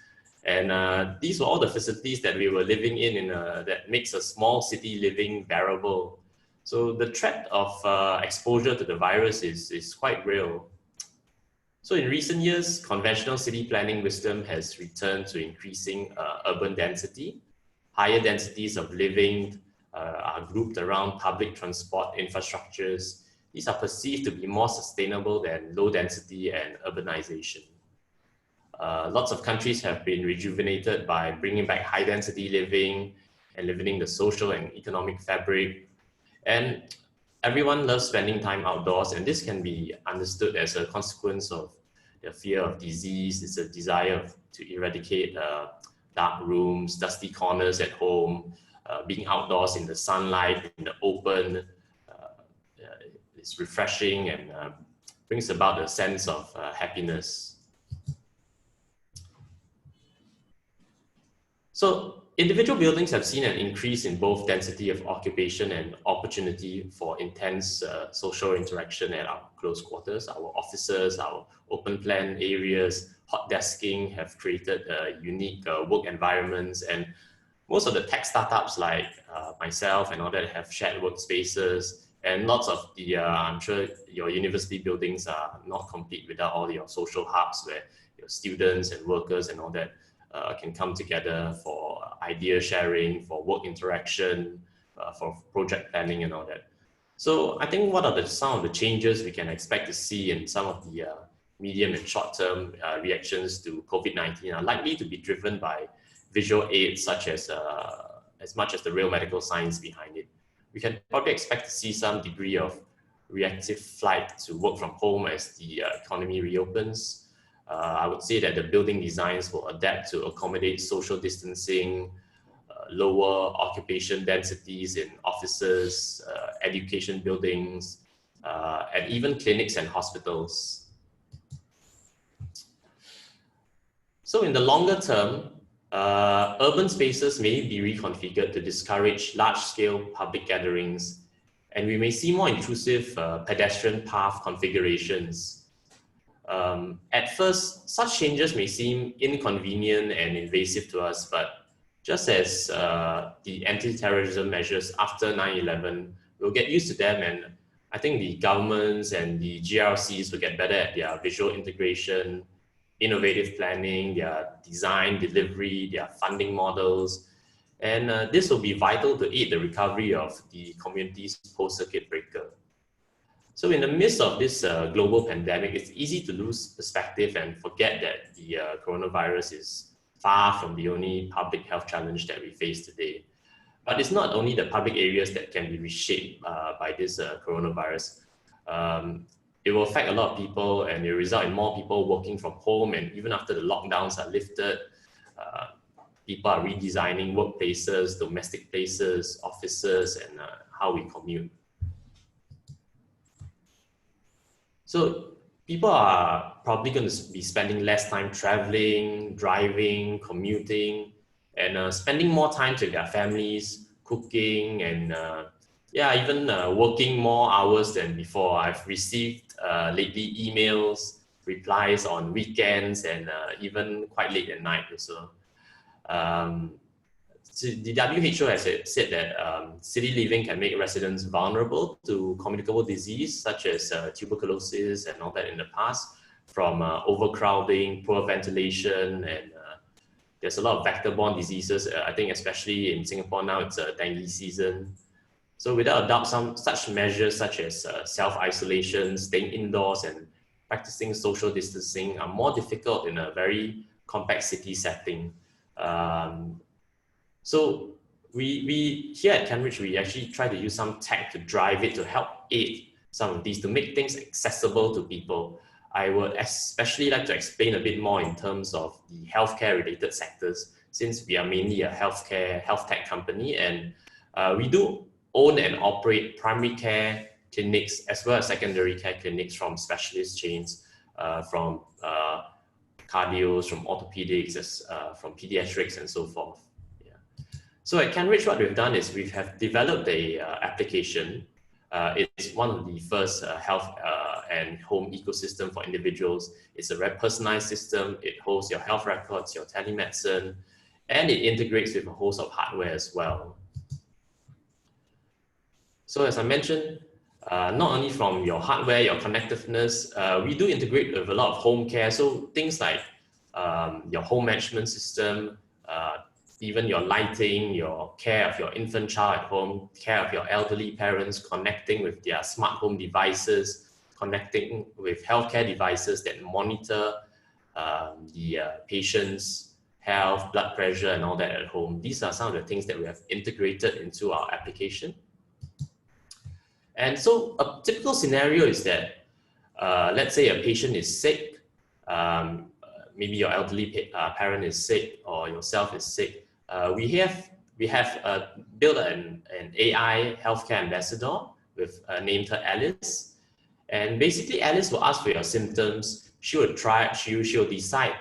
And these were all the facilities that we were living in that makes a small city living bearable. So the threat of exposure to the virus is quite real. So in recent years, conventional city planning wisdom has returned to increasing urban density. Higher densities of living are grouped around public transport infrastructures. These are perceived to be more sustainable than low density and urbanization. Lots of countries have been rejuvenated by bringing back high density living and living the social and economic fabric. And everyone loves spending time outdoors, and this can be understood as a consequence of the fear of disease. It's a desire to eradicate dark rooms, dusty corners at home, being outdoors in the sunlight, in the open. It's refreshing and brings about a sense of happiness. So individual buildings have seen an increase in both density of occupation and opportunity for intense social interaction at our close quarters. Our offices, our open plan areas, hot desking have created unique work environments, and most of the tech startups like myself and all that have shared workspaces, and lots of the, I'm sure your university buildings are not complete without all your social hubs where your students and workers and all that can come together for idea sharing, for work interaction, for project planning and all that. So I think what are some of the changes we can expect to see in some of the medium and short-term reactions to COVID-19 are likely to be driven by visual aids such as much as the real medical science behind it. We can probably expect to see some degree of reactive flight to work from home as the economy reopens. I would say that the building designs will adapt to accommodate social distancing, lower occupation densities in offices, education buildings, and even clinics and hospitals. So in the longer term, urban spaces may be reconfigured to discourage large-scale public gatherings, and we may see more intrusive pedestrian path configurations. At first, such changes may seem inconvenient and invasive to us, but just as the anti-terrorism measures after 9/11, we'll get used to them, and I think the governments and the GRCs will get better at their visual integration, innovative planning, their design, delivery, their funding models. And this will be vital to aid the recovery of the community's post-circuit breaker. So in the midst of this global pandemic, it's easy to lose perspective and forget that the coronavirus is far from the only public health challenge that we face today. But it's not only the public areas that can be reshaped by this coronavirus. It will affect a lot of people, and it will result in more people working from home. And even after the lockdowns are lifted, people are redesigning workplaces, domestic places, offices, and how we commute. So people are probably going to be spending less time traveling, driving, commuting, and spending more time with their families, cooking, and even working more hours than before. I've received lately emails, replies on weekends, and even quite late at night also. So the WHO has said that city living can make residents vulnerable to communicable disease such as tuberculosis and all that in the past, from overcrowding, poor ventilation, and there's a lot of vector-borne diseases. I think especially in Singapore now, it's dengue season. So without a doubt, some such measures such as self-isolation, staying indoors, and practicing social distancing are more difficult in a very compact city setting. So we here at Cambridge, we actually try to use some tech to drive it, to help aid some of these, to make things accessible to people. I would especially like to explain a bit more in terms of the healthcare related sectors, since we are mainly a health tech company, and we do own and operate primary care clinics as well as secondary care clinics from specialist chains, from cardios, from orthopedics, from pediatrics, and so forth. So at Cambridge, what we've done is we have developed a application. It's one of the first health and home ecosystem for individuals. It's a very personalized system. It holds your health records, your telemedicine, and it integrates with a host of hardware as well. So as I mentioned, not only from your hardware, your connectiveness, we do integrate with a lot of home care. So things like your home management system, even your lighting, your care of your infant child at home, care of your elderly parents, connecting with their smart home devices, connecting with healthcare devices that monitor the patient's health, blood pressure, and all that at home. These are some of the things that we have integrated into our application. And so a typical scenario is that, let's say a patient is sick, maybe your elderly parent is sick or yourself is sick. We have built an AI healthcare ambassador with named her Alice, and basically Alice will ask for your symptoms. She will decide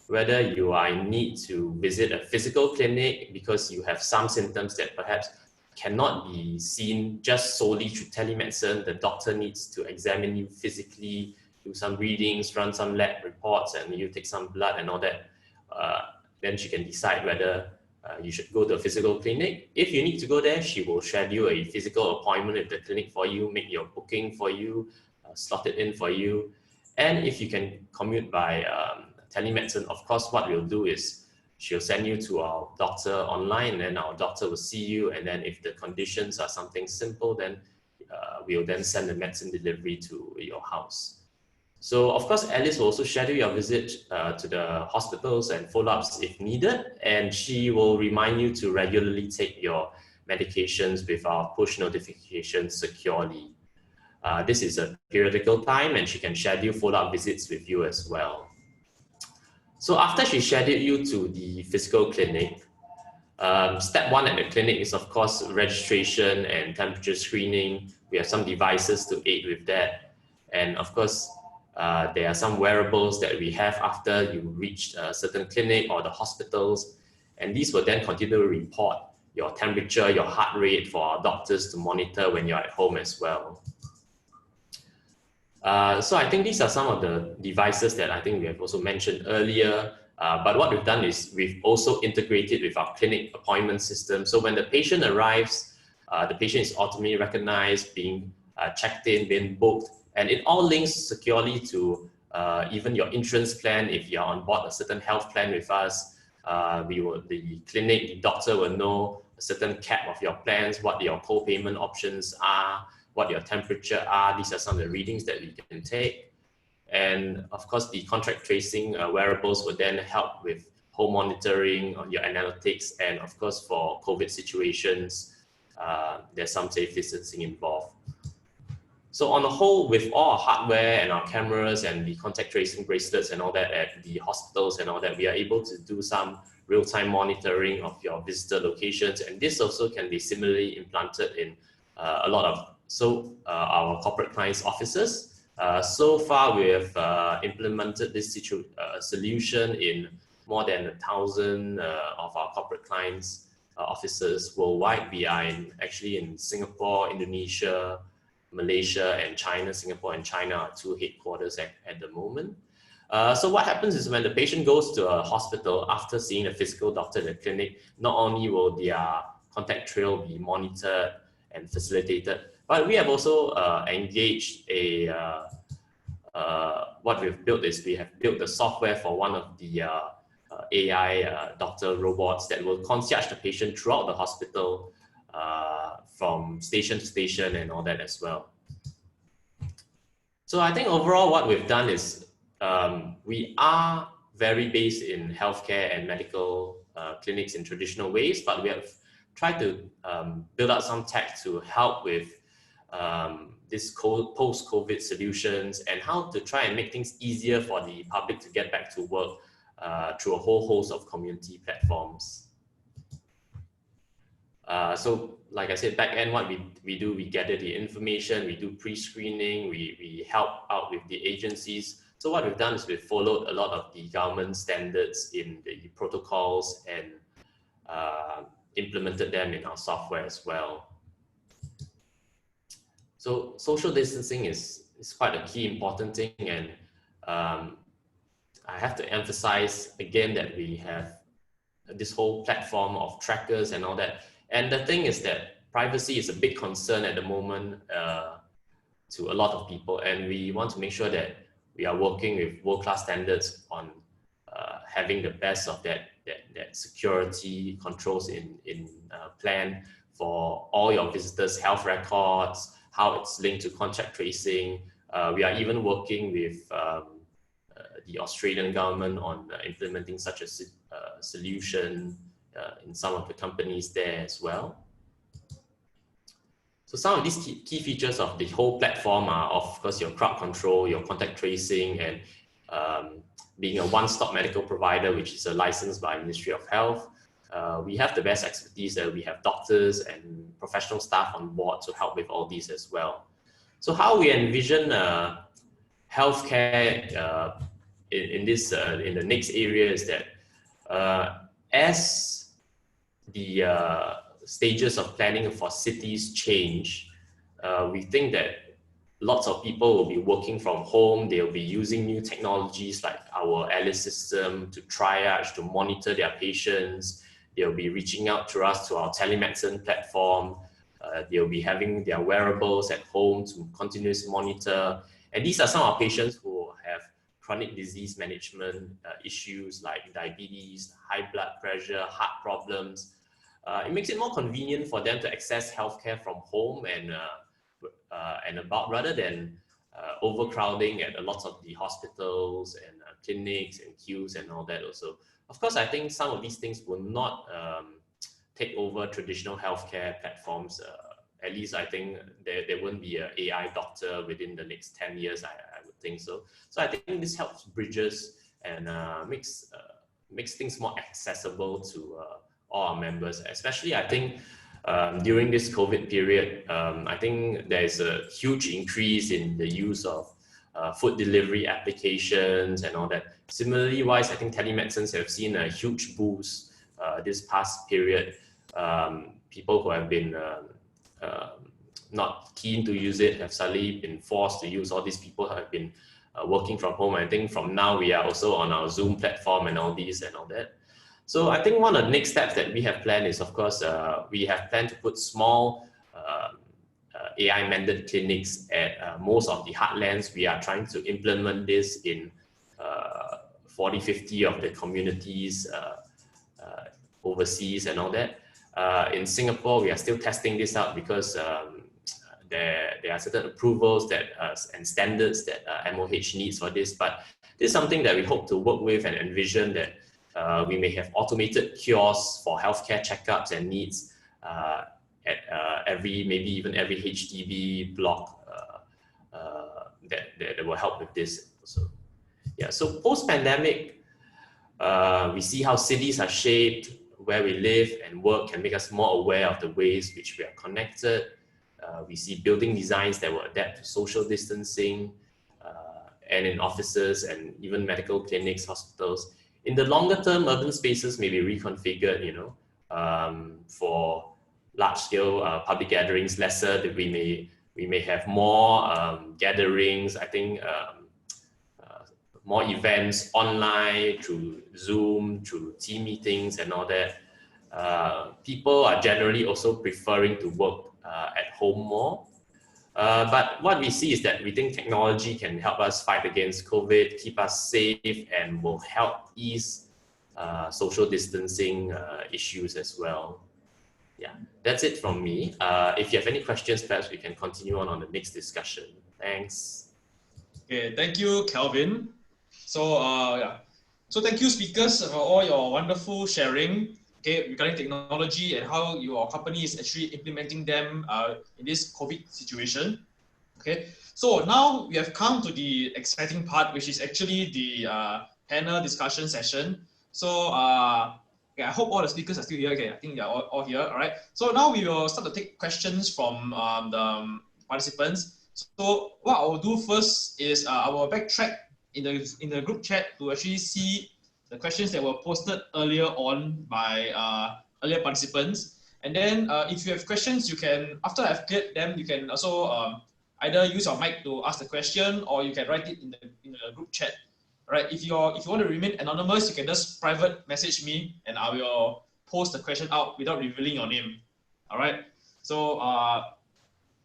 whether you are in need to visit a physical clinic because you have some symptoms that perhaps cannot be seen just solely through telemedicine. The doctor needs to examine you physically, do some readings, run some lab reports, and you take some blood and all that. Then she can decide whether you should go to a physical clinic. If you need to go there, she will schedule a physical appointment at the clinic for you, make your booking for you, slot it in for you. And if you can commute by telemedicine, of course, what we'll do is she'll send you to our doctor online, and then our doctor will see you. And then if the conditions are something simple, then we'll then send the medicine delivery to your house. So of course, Alice will also schedule your visit to the hospitals and follow-ups if needed, and she will remind you to regularly take your medications with our push notifications securely. This is a periodical time, and she can schedule follow-up visits with you as well. So after she scheduled you to the physical clinic, step one at the clinic is of course registration and temperature screening. We have some devices to aid with that, and of course, there are some wearables that we have after you reach a certain clinic or the hospitals, and these will then continue to report your temperature, your heart rate for our doctors to monitor when you're at home as well. So I think these are some of the devices that I think we have also mentioned earlier, but what we've done is we've also integrated with our clinic appointment system. So when the patient arrives, the patient is automatically recognized, being checked in, been booked, and it all links securely to even your insurance plan. If you're on board a certain health plan with us, the clinic, the doctor will know a certain cap of your plans, what your co-payment options are, what your temperature are. These are some of the readings that we can take. And of course, the contact tracing wearables will then help with home monitoring on your analytics. And of course, for COVID situations, there's some safe distancing involved. So on the whole, with all our hardware and our cameras and the contact tracing bracelets and all that at the hospitals and all that, we are able to do some real-time monitoring of your visitor locations. And this also can be similarly implanted in a lot of our corporate clients' offices. So far, we have implemented this solution in more than 1,000 of our corporate clients' offices worldwide. We are actually in Singapore, Indonesia, Malaysia, and China. Singapore and China are two headquarters at the moment. So what happens is when the patient goes to a hospital after seeing a physical doctor in the clinic, not only will their contact trail be monitored and facilitated, but we have also engaged what we've built is we have built the software for one of the AI doctor robots that will concierge the patient throughout the hospital from station to station and all that as well. So I think overall what we've done is we are very based in healthcare and medical clinics in traditional ways, but we have tried to build out some tech to help with this post-COVID solutions and how to try and make things easier for the public to get back to work through a whole host of community platforms. So like I said, back end, what we do, we gather the information, we do pre-screening, we help out with the agencies. So what we've done is we've followed a lot of the government standards in the protocols and implemented them in our software as well. So social distancing is quite a key important thing, and I have to emphasize again that we have this whole platform of trackers and all that. And the thing is that privacy is a big concern at the moment to a lot of people, and we want to make sure that we are working with world-class standards on having the best of that security controls in plan for all your visitors' health records, how it's linked to contact tracing. We are even working with the Australian government on implementing such a solution in some of the companies there as well. So some of these key features of the whole platform are, of course, your crowd control, your contact tracing, and being a one-stop medical provider, which is licensed by Ministry of Health. We have the best expertise there. We have doctors and professional staff on board to help with all these as well. So how we envision healthcare in the next area is that as the stages of planning for cities change, we think that lots of people will be working from home. They'll be using new technologies like our Alice system to triage, to monitor their patients. They'll be reaching out to us to our telemedicine platform. They'll be having their wearables at home to continuously monitor. And these are some of our patients who have chronic disease management issues like diabetes, high blood pressure, heart problems. It makes it more convenient for them to access healthcare from home and about, rather than overcrowding at a lot of the hospitals and clinics and queues and all that also. Of course, I think some of these things will not take over traditional healthcare platforms. At least I think there won't be an AI doctor within the next 10 years, I would think so. So I think this helps bridges and makes things more accessible to all our members, especially I think during this COVID period. I think there's a huge increase in the use of food delivery applications and all that. Similarly wise, I think telemedicines have seen a huge boost this past period. People who have been not keen to use it have suddenly been forced to use. All these people have been working from home. I think from now we are also on our Zoom platform and all these and all that. So I think one of the next steps that we have planned is, of course, we have planned to put small AI-mended clinics at most of the heartlands. We are trying to implement this in 40, 50 of the communities overseas and all that. In Singapore, we are still testing this out because there are certain approvals that and standards that MOH needs for this. But this is something that we hope to work with and envision that we may have automated kiosks for healthcare checkups and needs at maybe even every HDB block that will help with this. So, yeah. So post-pandemic, we see how cities are shaped, where we live and work can make us more aware of the ways which we are connected. We see building designs that will adapt to social distancing, and in offices and even medical clinics, hospitals. In the longer term, urban spaces may be reconfigured, for large-scale public gatherings, lesser that we may have more gatherings. I think more events online through Zoom, through team meetings and all that. People are generally also preferring to work at home more. But what we see is that we think technology can help us fight against COVID, keep us safe, and will help ease social distancing issues as well. Yeah, that's it from me. If you have any questions, perhaps we can continue on the next discussion. Thanks. Okay, thank you, Kelvin. So so thank you, speakers, for all your wonderful sharing. Okay, regarding technology and how your company is actually implementing them in this COVID situation. Okay, so now we have come to the exciting part, which is actually the panel discussion session. So okay, I hope all the speakers are still here. Okay, I think they're all here. All right. So now we will start to take questions from the participants. So what I will do first is I will backtrack in the group chat to actually see the questions that were posted earlier on by earlier participants. And then if you have questions, you can, after I've cleared them, you can also either use your mic to ask the question, or you can write it in the group chat. Right? If you want to remain anonymous, you can just private message me, and I will post the question out without revealing your name. All right. So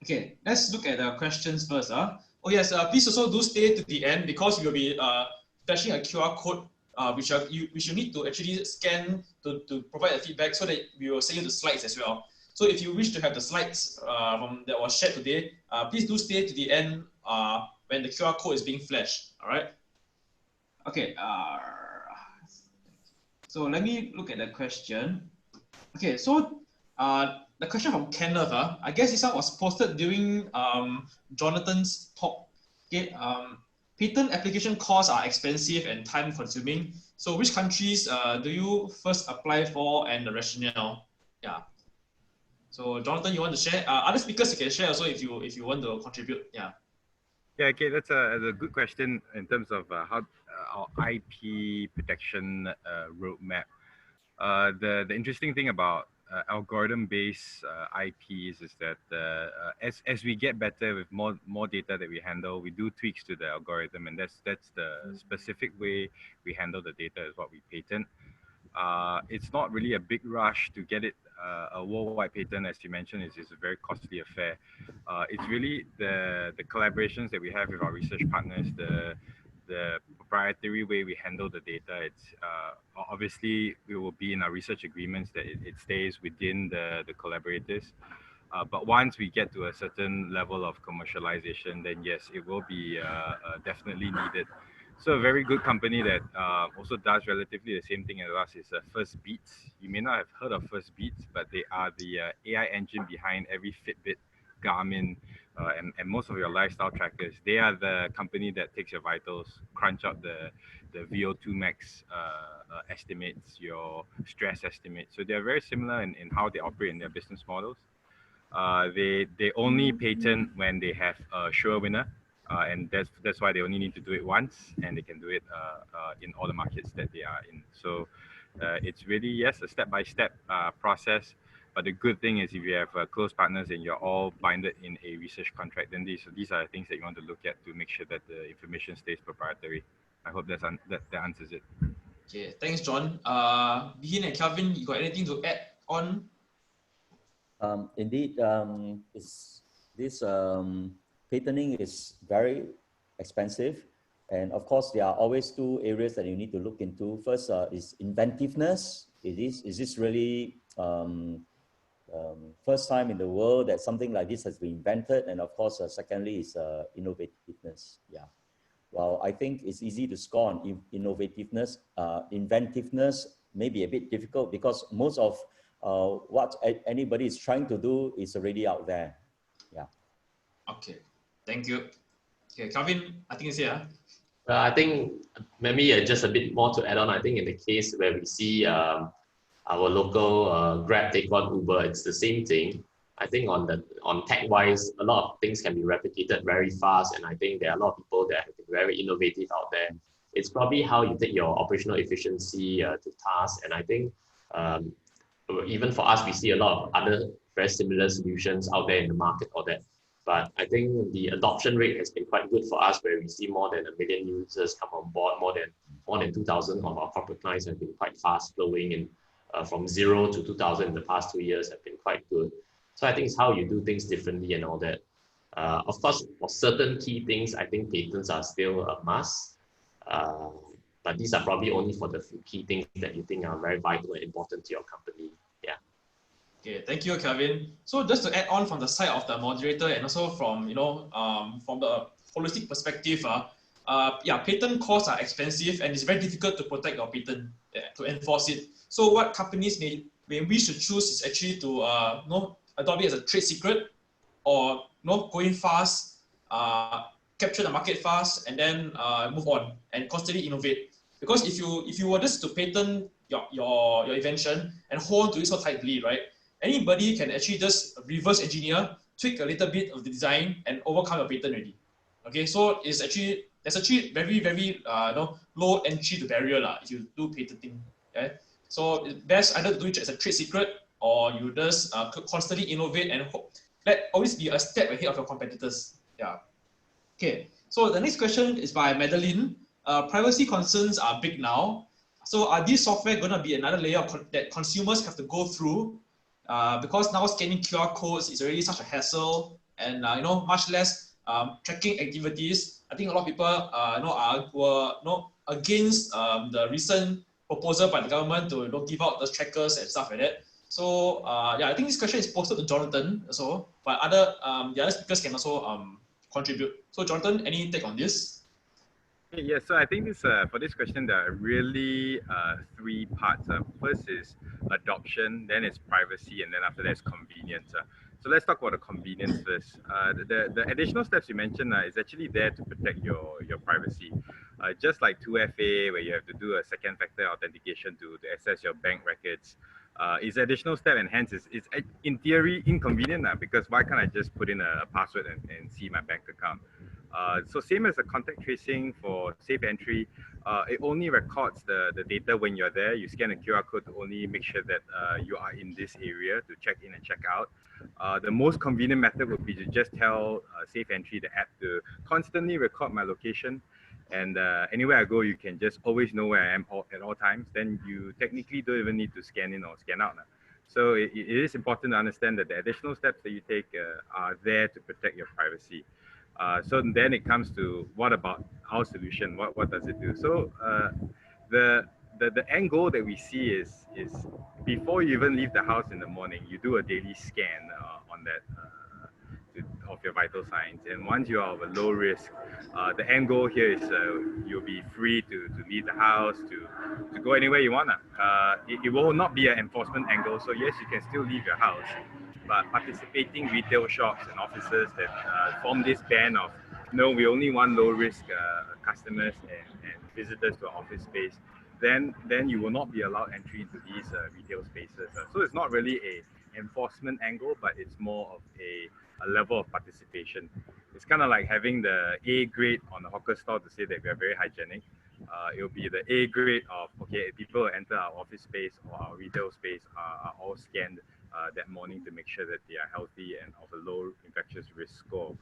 okay, let's look at the questions first. Oh yes, please also do stay to the end, because we will be flashing a QR code which you need to actually scan to provide the feedback, so that we will send you the slides as well. So if you wish to have the slides that was shared today, please do stay to the end when the QR code is being flashed. All right. Okay. So let me look at the question. Okay. So the question from Kenneth, I guess this one was posted during Jonathan's talk. Okay. Patent application costs are expensive and time consuming. So which countries do you first apply for, and the rationale? Yeah. So Jonathan, you want to share? Other speakers, you can share also if you want to contribute. Yeah. Yeah, okay, that's a good question in terms of how our IP protection roadmap. The interesting thing about algorithm-based IPs is that as we get better with more data that we handle, we do tweaks to the algorithm, and that's the specific way we handle the data is what we patent. It's not really a big rush to get it a worldwide patent, as you mentioned, is a very costly affair. It's really the collaborations that we have with our research partners, the proprietary way we handle the data. It's obviously we will be in our research agreements that it stays within the collaborators. But once we get to a certain level of commercialization, then yes, it will be definitely needed. So a very good company that also does relatively the same thing as us is First Beats. You may not have heard of First Beats, but they are the AI engine behind every Fitbit, Garmin, and most of your lifestyle trackers. They are the company that takes your vitals, crunch out the VO2 max estimates, your stress estimates. So they're very similar in how they operate in their business models. They only patent when they have a sure winner. And that's why they only need to do it once, and they can do it in all the markets that they are in. So it's really, yes, a step-by-step process. But the good thing is if you have close partners and you're all binded in a research contract, then these are the things that you want to look at to make sure that the information stays proprietary. I hope that answers it. Okay, thanks, John. Behin and Kelvin, you got anything to add on? Indeed, it's this patenting is very expensive. And of course, there are always two areas that you need to look into. First is inventiveness. Is this really first time in the world that something like this has been invented? And of course, secondly is innovativeness. Yeah. Well, I think it's easy to score on innovativeness. Inventiveness may be a bit difficult because most of what anybody is trying to do is already out there. Yeah. Okay, thank you. Okay, Kelvin, I think it's here. I think maybe just a bit more to add on. I think in the case where we see our local Grab take on Uber, it's the same thing. I think on tech wise, a lot of things can be replicated very fast, and I think there are a lot of people that have been very innovative out there. It's probably how you take your operational efficiency to task, and I think even for us, we see a lot of other very similar solutions out there in the market or that. But I think the adoption rate has been quite good for us, where we see more than 1 million users come on board, more than 2,000 of our corporate clients have been quite fast flowing, and from 0 to 2,000 in the past 2 years have been quite good. So I think it's how you do things differently and all that. Of course, for certain key things, I think patents are still a must. But these are probably only for the few key things that you think are very vital and important to your company. Yeah. Okay, thank you, Kelvin. So just to add on from the side of the moderator and also from from the holistic perspective, yeah, patent costs are expensive and it's very difficult to protect your patent, to enforce it. So what companies we should choose is actually to adopt it as a trade secret, or going fast, capture the market fast, and then move on and constantly innovate. Because if you were just to patent your invention and hold on to it so tightly, right? Anybody can actually just reverse engineer, tweak a little bit of the design, and overcome your patent already. Okay, so there's actually very low entry to barrier if you do patenting. Okay, so it's best either to do it as a trade secret, or you just constantly innovate and always be a step ahead of your competitors. Yeah. Okay, so the next question is by Madeline. Privacy concerns are big now. So are these software going to be another layer that consumers have to go through? Because now scanning QR codes is already such a hassle, and much less tracking activities. I think a lot of people were against the recent proposal by the government to give out the trackers and stuff like that. So yeah, I think this question is posted to Jonathan also, but the other speakers can also contribute. So Jonathan, any take on this? Yeah, so I think for this question, there are really 3 parts. First is adoption, then it's privacy, and then after that is convenience. So let's talk about the convenience first. The additional steps you mentioned is actually there to protect your privacy. Just like 2FA, where you have to do a second factor authentication to access your bank records, is additional step, and hence it's in theory inconvenient because why can't I just put in a password and see my bank account? So same as the contact tracing for safe entry, it only records the data when you're there. You scan a QR code to only make sure that you are in this area to check in and check out. The most convenient method would be to just tell Safe Entry, the app, to constantly record my location. And anywhere I go, you can just always know where I am at all times. Then you technically don't even need to scan in or scan out. So it is important to understand that the additional steps that you take are there to protect your privacy. So then it comes to, what about our solution? What does it do? So the end goal that we see is before you even leave the house in the morning, you do a daily scan on that of your vital signs. And once you are of a low risk, the end goal here is you'll be free to leave the house, to go anywhere you want. It will not be an enforcement angle. So yes, you can still leave your house, but participating retail shops and offices that form this band of, no, we only want low risk customers and visitors to our office space, then you will not be allowed entry into these retail spaces. So it's not really a enforcement angle, but it's more of a level of participation. It's kind of like having the A grade on the hawker store to say that we are very hygienic. It'll be the A grade of, okay, people who enter our office space or our retail space are all scanned that morning to make sure that they are healthy and of a low infectious risk score.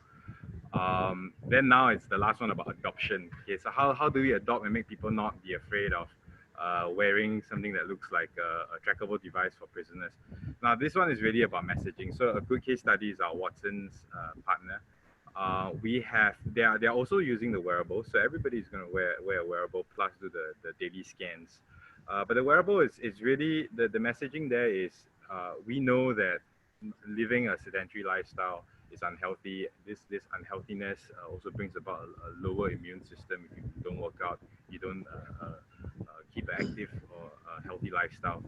Then now it's the last one about adoption. Okay, so how do we adopt and make people not be afraid of wearing something that looks like a trackable device for prisoners. Now, this one is really about messaging. So a good case study is our Watson's partner. They are also using the wearable. So everybody's going to wear a wearable plus do the daily scans. But the wearable is really, the messaging there is, we know that living a sedentary lifestyle is unhealthy. This unhealthiness also brings about a lower immune system if you don't work out, you don't keep an active or a healthy lifestyle.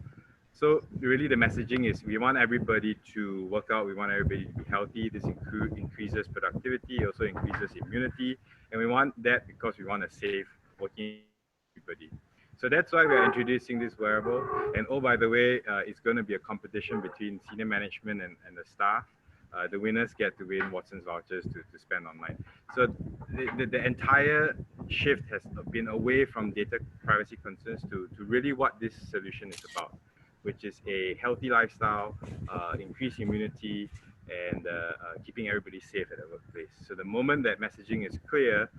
So really the messaging is we want everybody to work out, we want everybody to be healthy. This increases productivity, also increases immunity, and we want that because we want a safe working everybody. So that's why we're introducing this wearable. And oh, by the way, it's going to be a competition between senior management and the staff. The winners get to win Watson's vouchers to spend online. So the entire shift has been away from data privacy concerns to really what this solution is about, which is a healthy lifestyle, increased immunity, and keeping everybody safe at the workplace. So the moment that messaging is clear,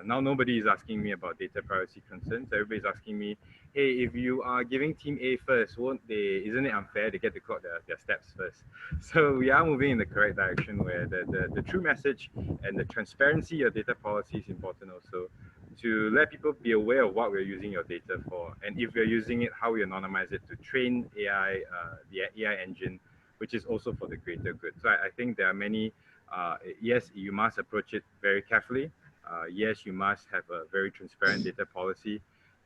now nobody is asking me about data privacy concerns. Everybody's asking me, hey, if you are giving team A first, isn't it unfair they get to clock their steps first? So we are moving in the correct direction where the true message and the transparency of data policy is important also, to let people be aware of what we're using your data for, and if we're using it, how we anonymize it to train AI, the AI engine, which is also for the greater good. So I think there are many, yes, you must approach it very carefully. Yes, you must have a very transparent data policy,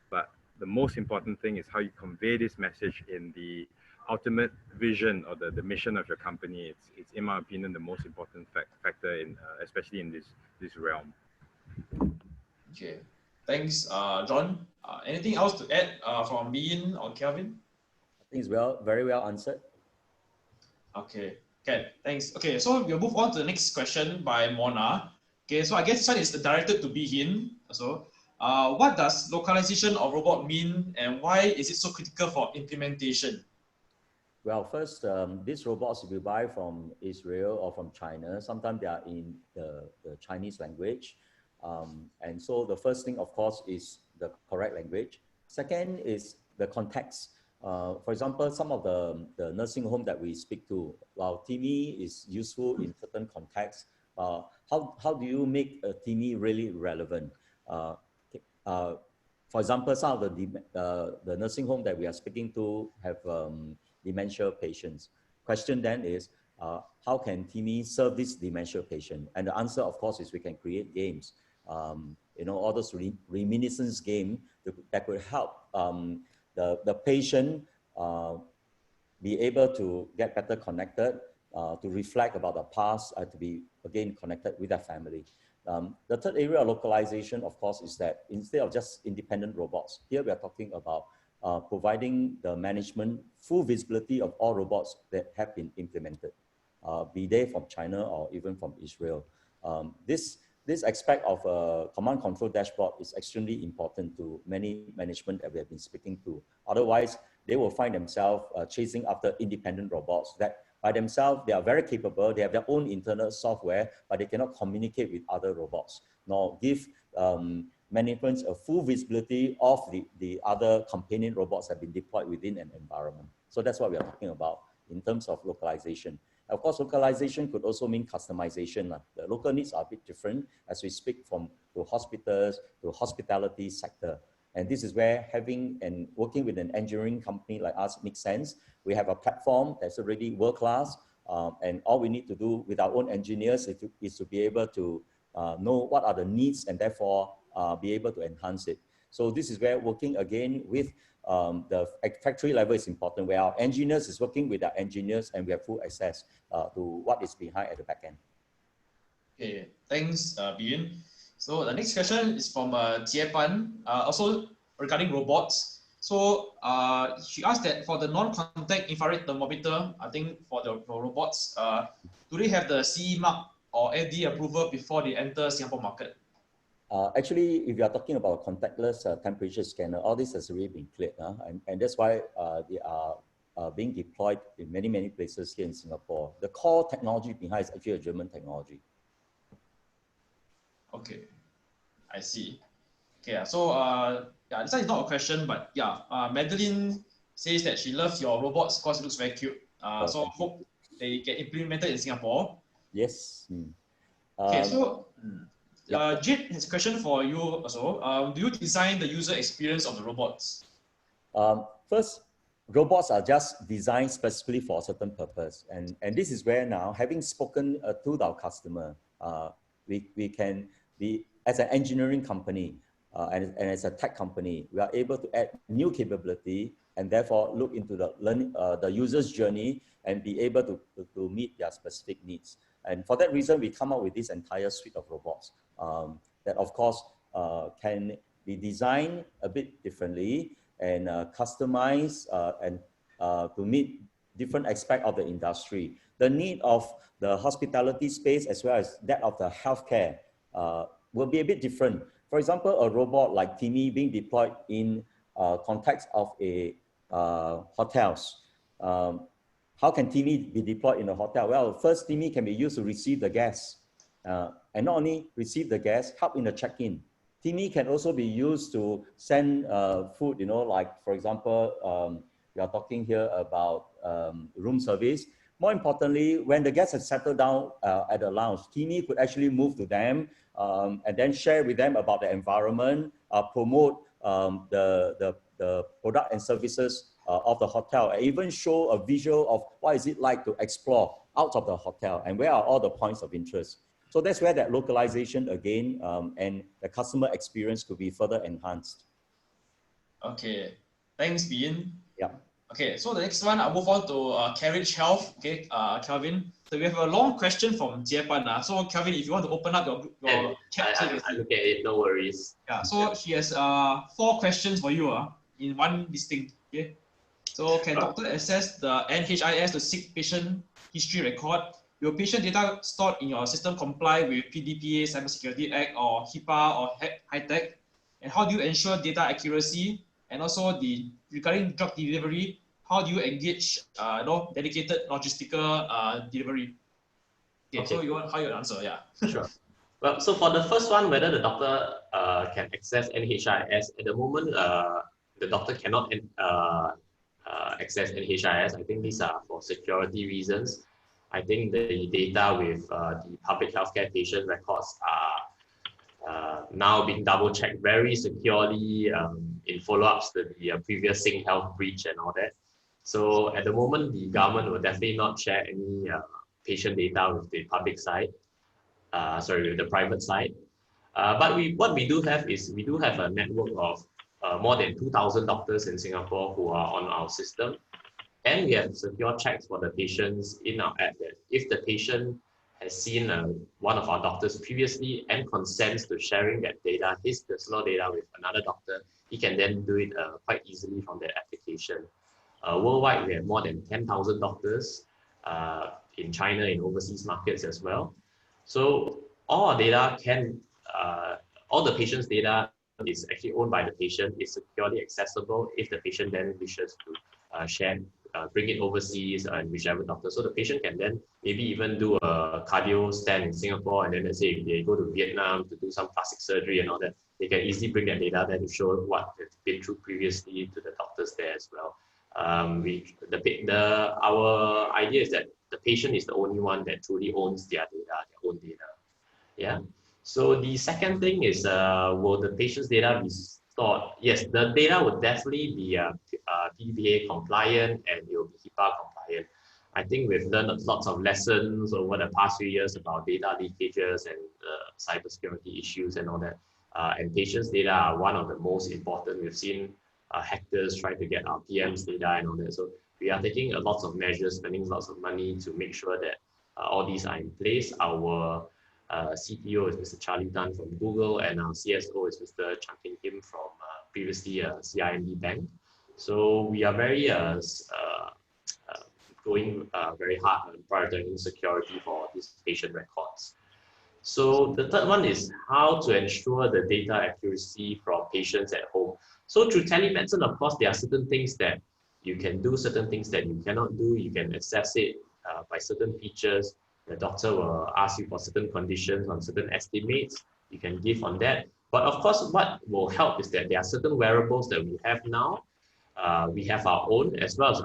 but the most important thing is how you convey this message in the ultimate vision or the mission of your company. It's in my opinion, the most important factor in, especially in this realm. Okay, thanks, John. Anything else to add from Bean or Kelvin? I think it's very well answered. Okay, thanks. Okay, so we'll move on to the next question by Mona. Okay, so I guess this one is directed to Bean. So, what does localization of robot mean, and why is it so critical for implementation? Well, first, these robots, if you buy from Israel or from China, sometimes they are in the Chinese language. And so the first thing, of course, is the correct language. Second is the context. For example, some of the nursing home that we speak to, while TIMI is useful in certain contexts, how do you make a TIMI really relevant? For example, some of the nursing home that we are speaking to have dementia patients. Question then is, how can TIMI serve this dementia patient? And the answer, of course, is we can create games. You know, all those reminiscence game that could help the patient be able to get better connected, to reflect about the past, to be again connected with their family. The third area of localization, of course, is that instead of just independent robots, here we are talking about providing the management full visibility of all robots that have been implemented, be they from China or even from Israel. This aspect of a command control dashboard is extremely important to many management that we have been speaking to. Otherwise, they will find themselves chasing after independent robots that by themselves, they are very capable, they have their own internal software, but they cannot communicate with other robots, nor give management a full visibility of the other companion robots that have been deployed within an environment. So that's what we are talking about in terms of localization. Of course, localization could also mean customization. The local needs are a bit different as we speak to hospitals, to hospitality sector. And this is where having and working with an engineering company like us makes sense. We have a platform that's already world-class, and all we need to do with our own engineers is to be able to know what are the needs and therefore be able to enhance it. So this is where working again with the factory level is important, where our engineers is working with our engineers and we have full access to what is behind at the back end. Okay, thanks, Bean. So the next question is from Jie Pan, also regarding robots. So she asked that for the non-contact infrared thermometer, I think for robots, do they have the CE mark or FDA approval before they enter Singapore market? Actually, if you are talking about contactless temperature scanner, all this has already been cleared, and that's why they are being deployed in many places here in Singapore. The core technology behind is actually a German technology. Okay, I see. Okay, so Yeah, this one is not a question, but yeah, Madeline says that she loves your robots because it looks very cute. So thank you. hope they get implemented in Singapore. Yes. Okay, so yeah. Jade has a question for you also. Do you design the user experience of the robots? First, robots are just designed specifically for a certain purpose. And this is where now, having spoken to our customer, we can be, as an engineering company and as a tech company, we are able to add new capability and therefore look into the learning, the user's journey and be able to meet their specific needs. And for that reason, we come up with this entire suite of robots that, of course, can be designed a bit differently and customize and to meet different aspects of the industry. The need of the hospitality space as well as that of the healthcare will be a bit different. For example, a robot like Timmy being deployed in context of a hotels. How can Timmy be deployed in a hotel? Well, first, Timmy can be used to receive the guests. And not only receive the guests, help in the check-in. Timmy can also be used to send food, you know, like, for example, we are talking here about room service. More importantly, when the guests have settled down at the lounge, Timmy could actually move to them and then share with them about the environment, promote the product and services of the hotel, and even show a visual of what is it like to explore out of the hotel and where are all the points of interest. So that's where that localization again and the customer experience could be further enhanced. Okay, thanks, Bean. Yeah. Okay, so the next one, I'll move on to Carriage Health. Okay, Kelvin. So we have a long question from Jiepan. So Kelvin, if you want to open up your chat, I look at it, no worries. Yeah, so she has 4 questions for you in one listing. Okay. So can doctor access the NHIS to seek patient history record? Will patient data stored in your system comply with PDPA, Cybersecurity Act, or HIPAA or HITECH? And how do you ensure data accuracy? And also regarding drug delivery, how do you engage dedicated logistical delivery? Okay, so how you answer? Yeah. Sure. Well, so for the first one, whether the doctor can access NHIS, at the moment, the doctor cannot access NHIS. I think these are for security reasons. I think the data with the public healthcare patient records are now being double-checked very securely in follow-ups to the previous Sing Health breach and all that. So at the moment, the government will definitely not share any patient data with the public side, with the private side. But what we do have is we do have a network of more than 2,000 doctors in Singapore who are on our system. And we have secure checks for the patients in our app that if the patient has seen one of our doctors previously and consents to sharing that data, his personal data with another doctor, he can then do it quite easily from that application. Worldwide, we have more than 10,000 doctors in China, in overseas markets as well. So all our data all the patient's data is actually owned by the patient, is securely accessible if the patient then wishes to bring it overseas and whichever doctor. So the patient can then maybe even do a cardio scan in Singapore, and then let's say if they go to Vietnam to do some plastic surgery and all that, they can easily bring that data then to show what they've been through previously to the doctors there as well. Our idea is that the patient is the only one that truly owns their own data. Yeah. So the second thing is, will the patient's data be stored? Yes, the data would definitely be PDPA compliant and it will be HIPAA compliant. I think we've learned lots of lessons over the past few years about data leakages and cybersecurity issues and all that. And patients' data are one of the most important. We've seen hackers try to get our PM's data and all that. So we are taking lots of measures, spending lots of money to make sure that all these are in place. Our CTO is Mr. Charlie Tan from Google, and our CSO is Mr. Chang Kim from previously CIMB Bank. So we are very going very hard on prioritizing security for these patient records. So the third one is how to ensure the data accuracy from patients at home. So through telemedicine, of course, there are certain things that you can do, certain things that you cannot do. You can assess it by certain features. The doctor will ask you for certain conditions on certain estimates. You can give on that. But of course, what will help is that there are certain wearables that we have now. We have our own, as well as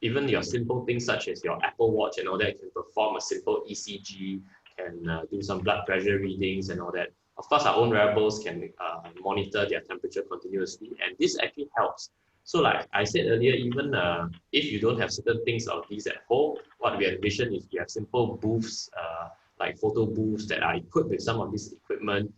even your simple things such as your Apple Watch and all that can perform a simple ECG, can do some blood pressure readings and all that. Of course, our own wearables can monitor their temperature continuously, and this actually helps. So like I said earlier, even if you don't have certain things of these at home, what we envision is you have simple booths, like photo booths that are equipped with some of this equipment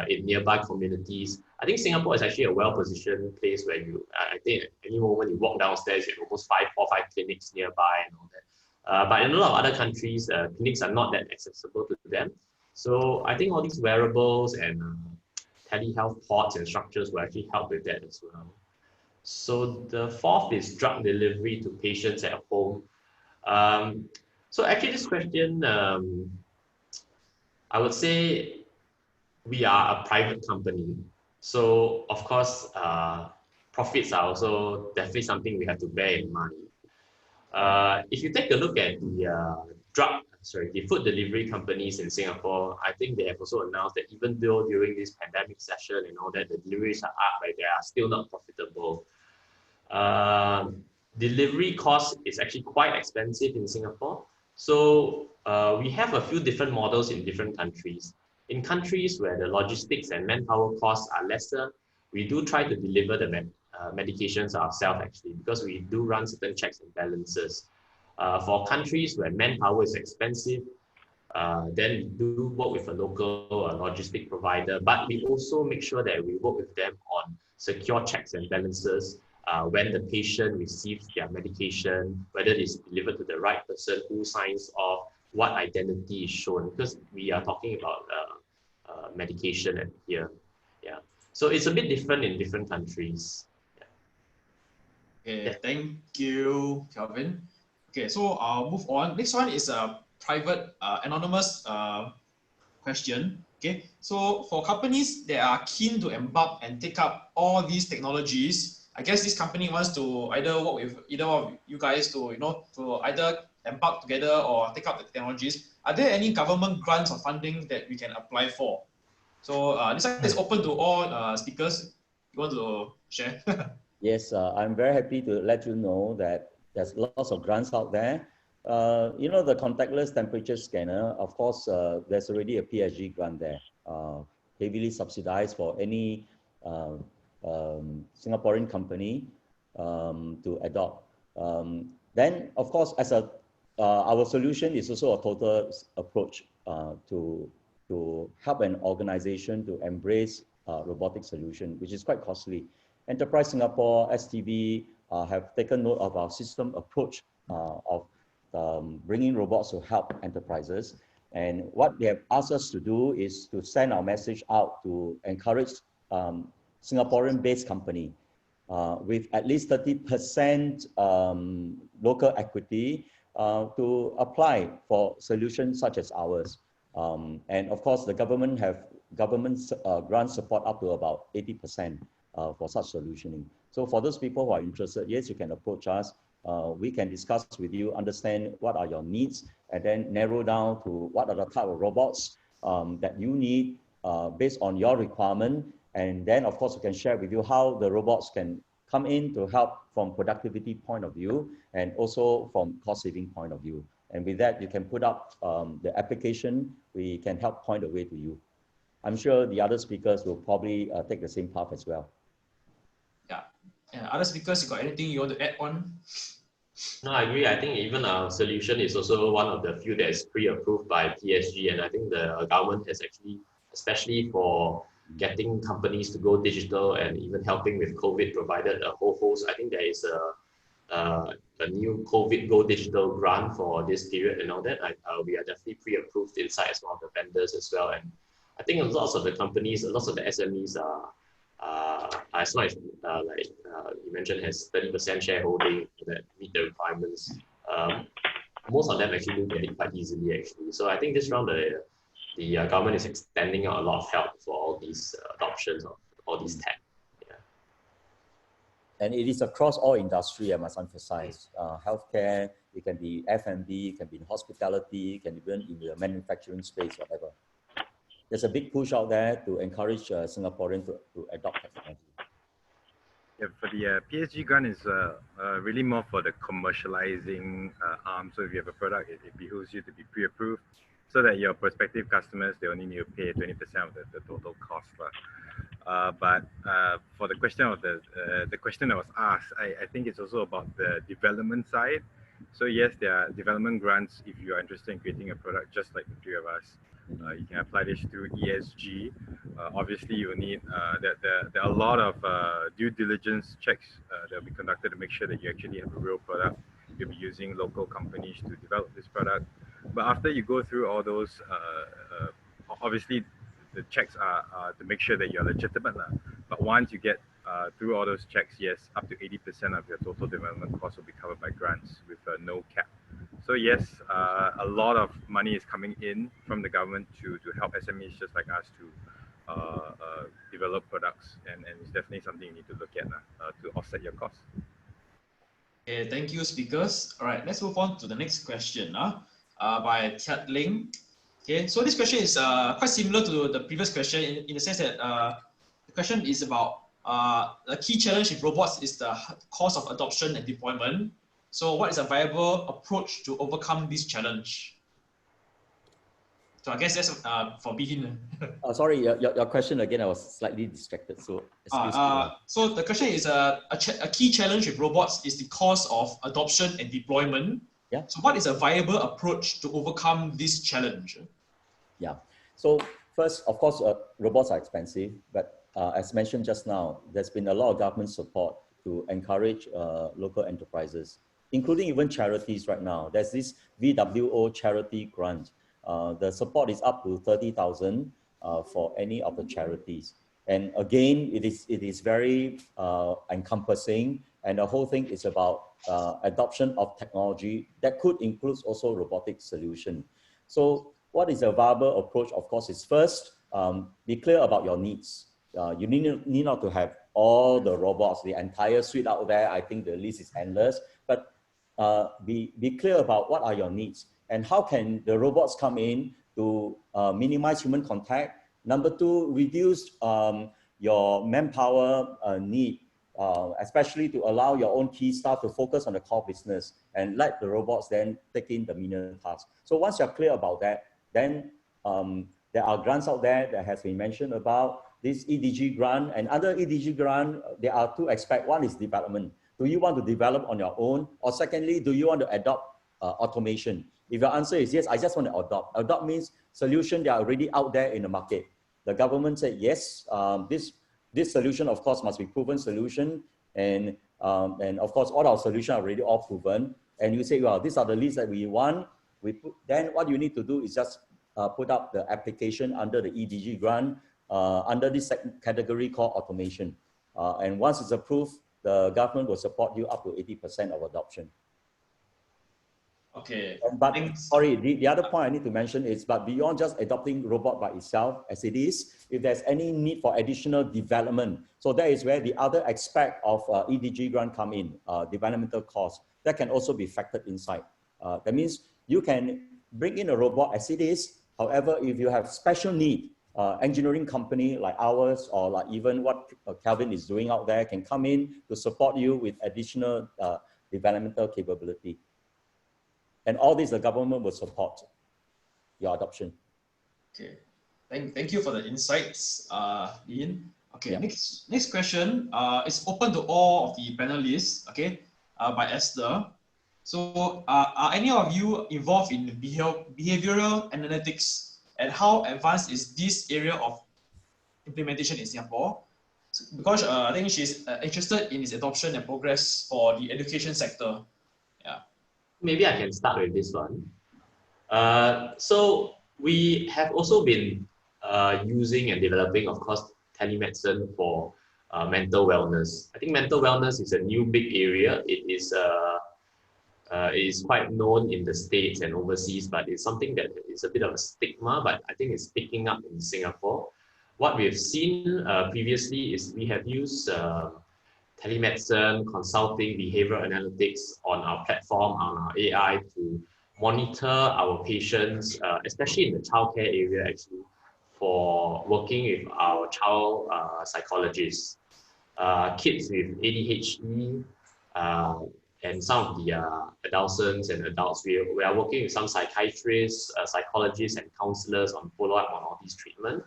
in nearby communities. I think Singapore is actually a well-positioned place where I think at any moment you walk downstairs, you have almost 4 or 5 clinics nearby and all that. But in a lot of other countries, clinics are not that accessible to them. So I think all these wearables and telehealth pods and structures will actually help with that as well. So the fourth is drug delivery to patients at home. So actually this question, I would say we are a private company. So of course, profits are also definitely something we have to bear in mind. If you take a look at the food delivery companies in Singapore, I think they have also announced that even though during this pandemic session and all that, the deliveries are up, but they are still not profitable. Delivery cost is actually quite expensive in Singapore. So we have a few different models in different countries. In countries where the logistics and manpower costs are lesser, we do try to deliver the medications ourselves actually, because we do run certain checks and balances. For countries where manpower is expensive, then we do work with a local logistic provider, but we also make sure that we work with them on secure checks and balances when the patient receives their medication, whether it's delivered to the right person, who signs off, what identity is shown, because we are talking about medication and here. Yeah. So it's a bit different in different countries. Okay, thank you, Kelvin. Okay, so I'll move on. Next one is a private anonymous question. Okay, so for companies that are keen to embark and take up all these technologies, I guess this company wants to either work with either of you guys to either embark together or take up the technologies. Are there any government grants or funding that we can apply for? So this is open to all speakers. You want to share? Yes, I'm very happy to let you know that there's lots of grants out there. The contactless temperature scanner, of course, there's already a PSG grant there, heavily subsidized for any Singaporean company to adopt. Then, of course, our solution is also a total approach to help an organization to embrace robotic solution, which is quite costly. Enterprise Singapore, STB, have taken note of our system approach of bringing robots to help enterprises. And what they have asked us to do is to send our message out to encourage Singaporean-based company with at least 30% local equity to apply for solutions such as ours. And of course, the government grant support up to about 80% for such solutioning. So for those people who are interested, yes, you can approach us. We can discuss with you, understand what are your needs, and then narrow down to what are the type of robots that you need based on your requirement. And then, of course, we can share with you how the robots can come in to help from productivity point of view and also from cost saving point of view. And with that, you can put up the application. We can help point the way to you. I'm sure the other speakers will probably take the same path as well. Yeah. Other speakers, you got anything you want to add on? No, I agree. I think even our solution is also one of the few that is pre-approved by PSG, and I think the government has actually, especially for getting companies to go digital and even helping with COVID, provided a whole host. I think there is a new COVID Go Digital grant for this period and all that. We are definitely pre-approved inside as one of the vendors as well. And I think lots of the companies, lots of the SMEs are as much like you mentioned, has 30% shareholding that meet the requirements. Most of them actually do get it quite easily actually. So I think this round the government is extending out a lot of help for all these adoptions of all these tech. Yeah. And it is across all industry, I must emphasize. Healthcare, it can be F&B, it can be in hospitality, it can be in the manufacturing space, whatever. there's a big push out there to encourage Singaporeans to adopt technology. Yeah, for the PSG grant is really more for the commercializing arm. So if you have a product, it behooves you to be pre-approved so that your prospective customers, they only need to pay 20% of the total cost. But for the question of the question that was asked, I think it's also about the development side. So yes, there are development grants if you are interested in creating a product, just like the three of us. You can apply this through ESG. Obviously, you will need there are a lot of due diligence checks that will be conducted to make sure that you actually have a real product. You'll be using local companies to develop this product. But after you go through all those, obviously, the checks are to make sure that you're legitimate. But once you get through all those checks, yes, up to 80% of your total development costs will be covered by grants with no cap. So yes, a lot of money is coming in from the government to help SMEs just like us to develop products, and it's definitely something you need to look at to offset your costs. Okay, thank you, speakers. All right, let's move on to the next question by Tiat Ling. Okay, so this question is quite similar to the previous question in the sense that the question is about the key challenge with robots is the cost of adoption and deployment. So what is a viable approach to overcome this challenge? So I guess that's for Bihin. Sorry, your question again, I was slightly distracted, so excuse me. So the question is a key challenge with robots is the cost of adoption and deployment. Yeah. So what is a viable approach to overcome this challenge? Yeah. So first, of course, robots are expensive, but as mentioned just now, there's been a lot of government support to encourage local enterprises, including even charities right now. There's this VWO charity grant. The support is up to 30,000 for any of the charities. And again, it is very encompassing, and the whole thing is about adoption of technology that could include also robotic solution. So what is a viable approach? Of course, is first, be clear about your needs. You need not to have all the robots, the entire suite out there. I think the list is endless, but be clear about what are your needs and how can the robots come in to minimize human contact. Number two, reduce your manpower need, especially to allow your own key staff to focus on the core business and let the robots then take in the menial tasks. So once you're clear about that, then there are grants out there that has been mentioned about this EDG grant and other EDG grant. There are two aspects. One is development. Do you want to develop on your own? Or secondly, do you want to adopt automation? If your answer is yes, I just want to adopt. Adopt means solution that are already out there in the market. The government said yes, this solution of course must be proven solution, and of course all our solutions are already all proven. And you say, well, these are the leads that we want. Then what you need to do is just put up the application under the EDG grant under this category called automation. And once it's approved, the government will support you up to 80% of adoption. Okay. But sorry, the other point I need to mention is, but beyond just adopting robot by itself as it is, if there's any need for additional development, so that is where the other aspect of EDG grant come in, developmental costs, that can also be factored inside. That means you can bring in a robot as it is. However, if you have special need, engineering company like ours, or like even what Kelvin is doing out there, can come in to support you with additional developmental capability. And all this, the government will support your adoption. Okay, thank you for the insights, Ian. Okay, Yeah. Next question is open to all of the panelists. Okay, by Esther. So, are any of you involved in behavioral analytics, and how advanced is this area of implementation in Singapore? Because I think she's interested in its adoption and progress for the education sector. Yeah. Maybe I can start with this one. So we have also been using and developing, of course, telemedicine for mental wellness. I think mental wellness is a new big area. It is quite known in the States and overseas, but it's something that is a bit of a stigma, but I think it's picking up in Singapore. What we've seen previously is we have used telemedicine, consulting, behavioral analytics on our platform, on our AI to monitor our patients, especially in the childcare area actually, for working with our child psychologists, kids with ADHD, and some of the adolescents and adults. We are working with some psychiatrists, psychologists, and counselors on follow-up on all these treatment.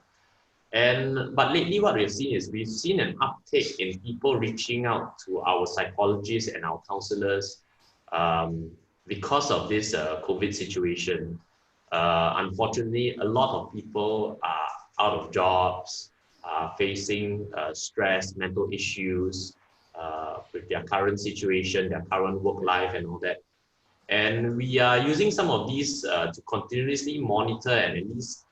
But lately what we've seen is we've seen an uptake in people reaching out to our psychologists and our counselors because of this COVID situation. Unfortunately, a lot of people are out of jobs, facing stress, mental issues with their current situation, their current work life and all that. And we are using some of these to continuously monitor and at least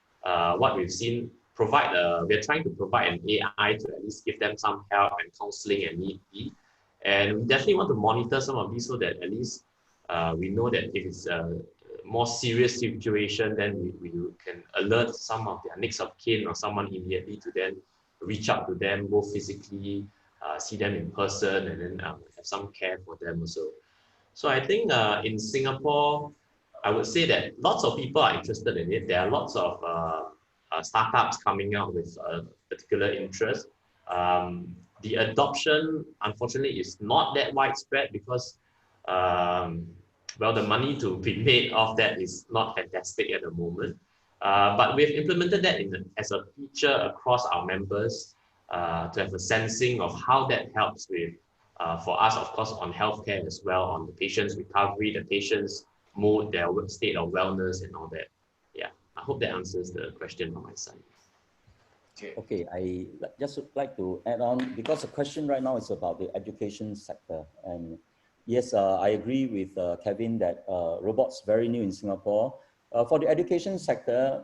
what we've seen, we're trying to provide an AI to at least give them some help and counseling and need be. And we definitely want to monitor some of these so that at least we know that if it's a more serious situation, then we can alert some of their next of kin or someone immediately to then reach out to them, go physically, see them in person, and then have some care for them also. So I think in Singapore, I would say that lots of people are interested in it. There are lots of startups coming out with a particular interest. The adoption, unfortunately, is not that widespread because, well, the money to be made off that is not fantastic at the moment. But we've implemented that as a feature across our members to have a sensing of how that helps with, for us, of course, on healthcare as well, on the patient's recovery, the patient's mood, their state of wellness and all that. Yeah, I hope that answers the question on my side. Okay, I just would like to add on, because the question right now is about the education sector. And yes, I agree with Kelvin that robots very new in Singapore. For the education sector,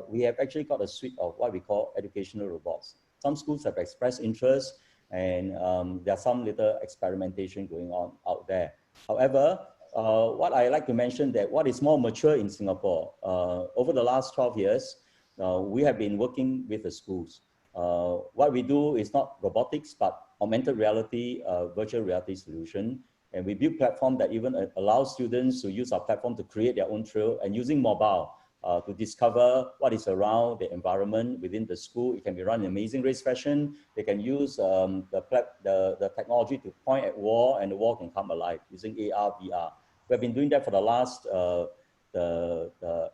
we have actually got a suite of what we call educational robots. Some schools have expressed interest, and there's some little experimentation going on out there. However, what I like to mention that what is more mature in Singapore, over the last 12 years, we have been working with the schools. What we do is not robotics, but augmented reality, virtual reality solution. And we build platform that even allows students to use our platform to create their own trail and using mobile to discover what is around the environment within the school. It can be run in amazing race fashion. They can use the technology to point at wall and the wall can come alive using AR, VR. We've been doing that for the last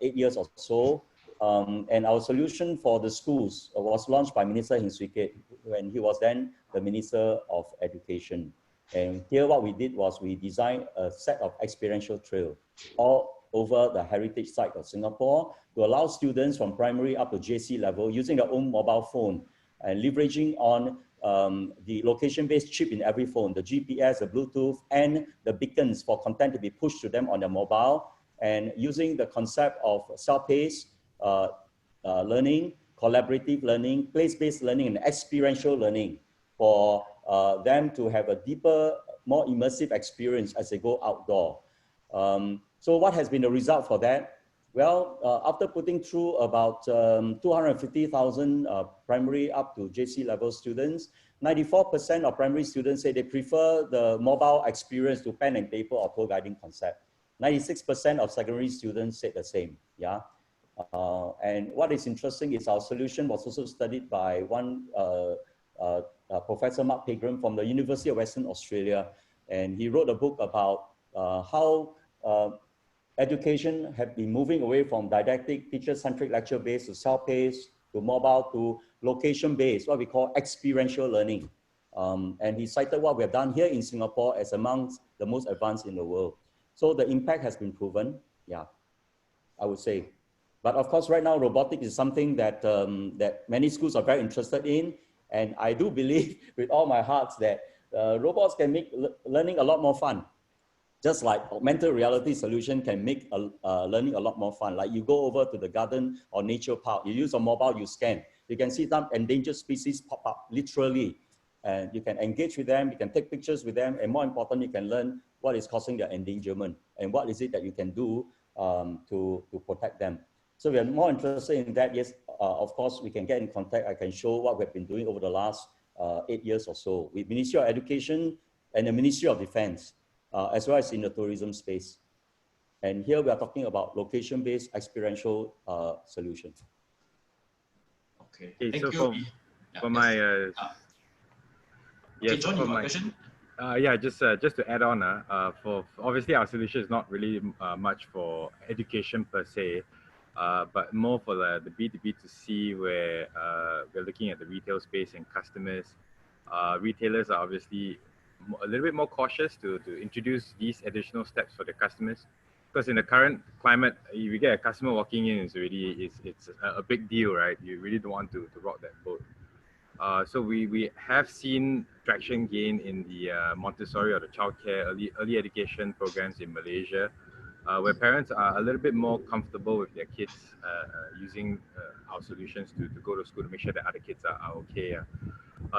8 years or so. And our solution for the schools was launched by Minister Heng Swee Keat when he was then the Minister of Education. And here what we did was we designed a set of experiential trail all over the heritage site of Singapore to allow students from primary up to JC level using their own mobile phone and leveraging on the location-based chip in every phone, the GPS, the Bluetooth, and the beacons for content to be pushed to them on their mobile, and using the concept of self-paced learning, collaborative learning, place-based learning, and experiential learning for them to have a deeper, more immersive experience as they go outdoor. So what has been the result for that? Well, after putting through about 250,000 primary up to JC level students, 94% of primary students say they prefer the mobile experience to pen and paper or tour guiding concept. 96% of secondary students said the same, yeah. And what is interesting is our solution was also studied by one Professor Mark Pegram from the University of Western Australia. And he wrote a book about how education had been moving away from didactic, teacher-centric, lecture-based to self-paced, to mobile, to location-based, what we call experiential learning. And he cited what we have done here in Singapore as amongst the most advanced in the world. So the impact has been proven, yeah, I would say. But of course, right now, robotics is something that, that many schools are very interested in. And I do believe with all my heart that robots can make learning a lot more fun. Just like augmented reality solution can make learning a lot more fun. Like you go over to the garden or nature park, you use a mobile, you scan. You can see some endangered species pop up, literally. And you can engage with them, you can take pictures with them, and more important, you can learn what is causing their endangerment and what is it that you can do to protect them. So we are more interested in that. Yes, of course, we can get in contact. I can show what we've been doing over the last 8 years or so with Ministry of Education and the Ministry of Defense, as well as in the tourism space. And here we are talking about location-based experiential solutions. Okay. Okay, Thank so you. Yeah, for yes. my Okay, yes, John, for you got a my question? yeah, just to add on, for obviously our solution is not really much for education per se, but more for the B2B2C where we're looking at the retail space and customers. Retailers are obviously a little bit more cautious to introduce these additional steps for the customers, because in the current climate, if you get a customer walking in, it's a big deal, right? You really don't want to rock that boat. So we have seen traction gain in the Montessori or the childcare early education programs in Malaysia, where parents are a little bit more comfortable with their kids using our solutions to go to school to make sure that other kids are okay.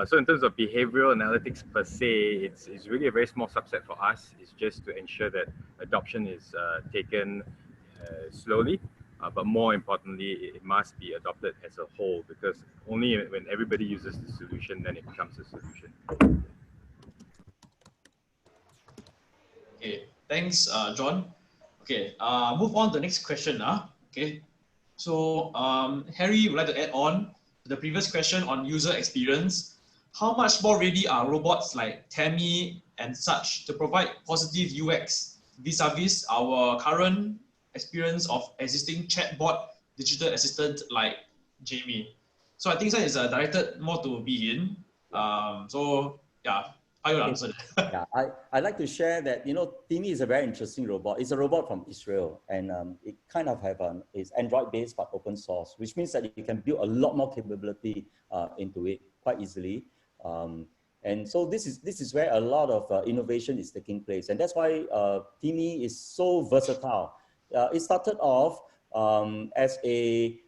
So in terms of behavioral analytics per se, it's really a very small subset for us. It's just to ensure that adoption is taken slowly. But more importantly, it must be adopted as a whole, because only when everybody uses the solution, then it becomes a solution. Okay, thanks, John. Okay, move on to the next question. Okay, so Harry would like to add on to the previous question on user experience. How much more ready are robots like Tammy and such to provide positive UX vis-a-vis our current experience of existing chatbot digital assistant like Jamie? So I think that is directed more to Bin. So yeah, how you answer that? Yeah, I'd like to share that, Timmy is a very interesting robot. It's a robot from Israel, and it kind of is Android-based but open source, which means that you can build a lot more capability into it quite easily. And so this is where a lot of innovation is taking place, and that's why Timmy is so versatile. It started off as a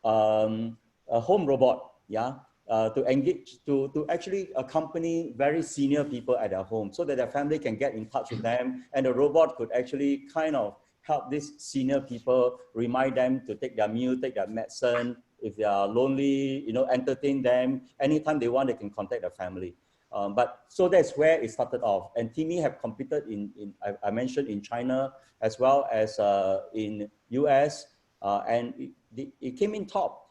home robot, yeah, to engage, to actually accompany very senior people at their home so that their family can get in touch with them, and the robot could actually kind of help these senior people, remind them to take their meal, take their medicine. If they are lonely, entertain them. Anytime they want, they can contact their family. But so that's where it started off. And Timmy have competed I mentioned in China as well as in US, and it came in top.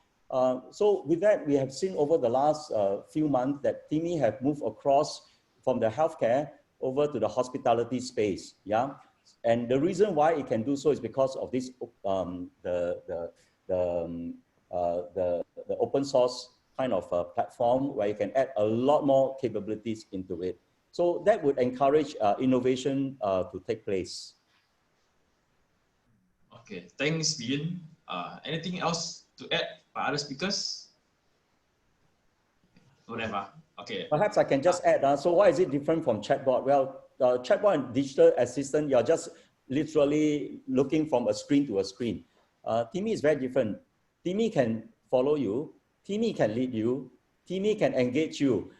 So with that, we have seen over the last few months that Timmy have moved across from the healthcare over to the hospitality space. Yeah, and the reason why it can do so is because of this the open source kind of platform where you can add a lot more capabilities into it. So that would encourage innovation to take place. Okay, thanks, Bin. Anything else to add by other speakers? Whatever. Okay. Perhaps I can just add. So why is it different from chatbot? Well, chatbot and digital assistant, you're just literally looking from a screen to a screen. Timmy is very different. Timmy can follow you. Timmy can lead you. Timmy can engage you.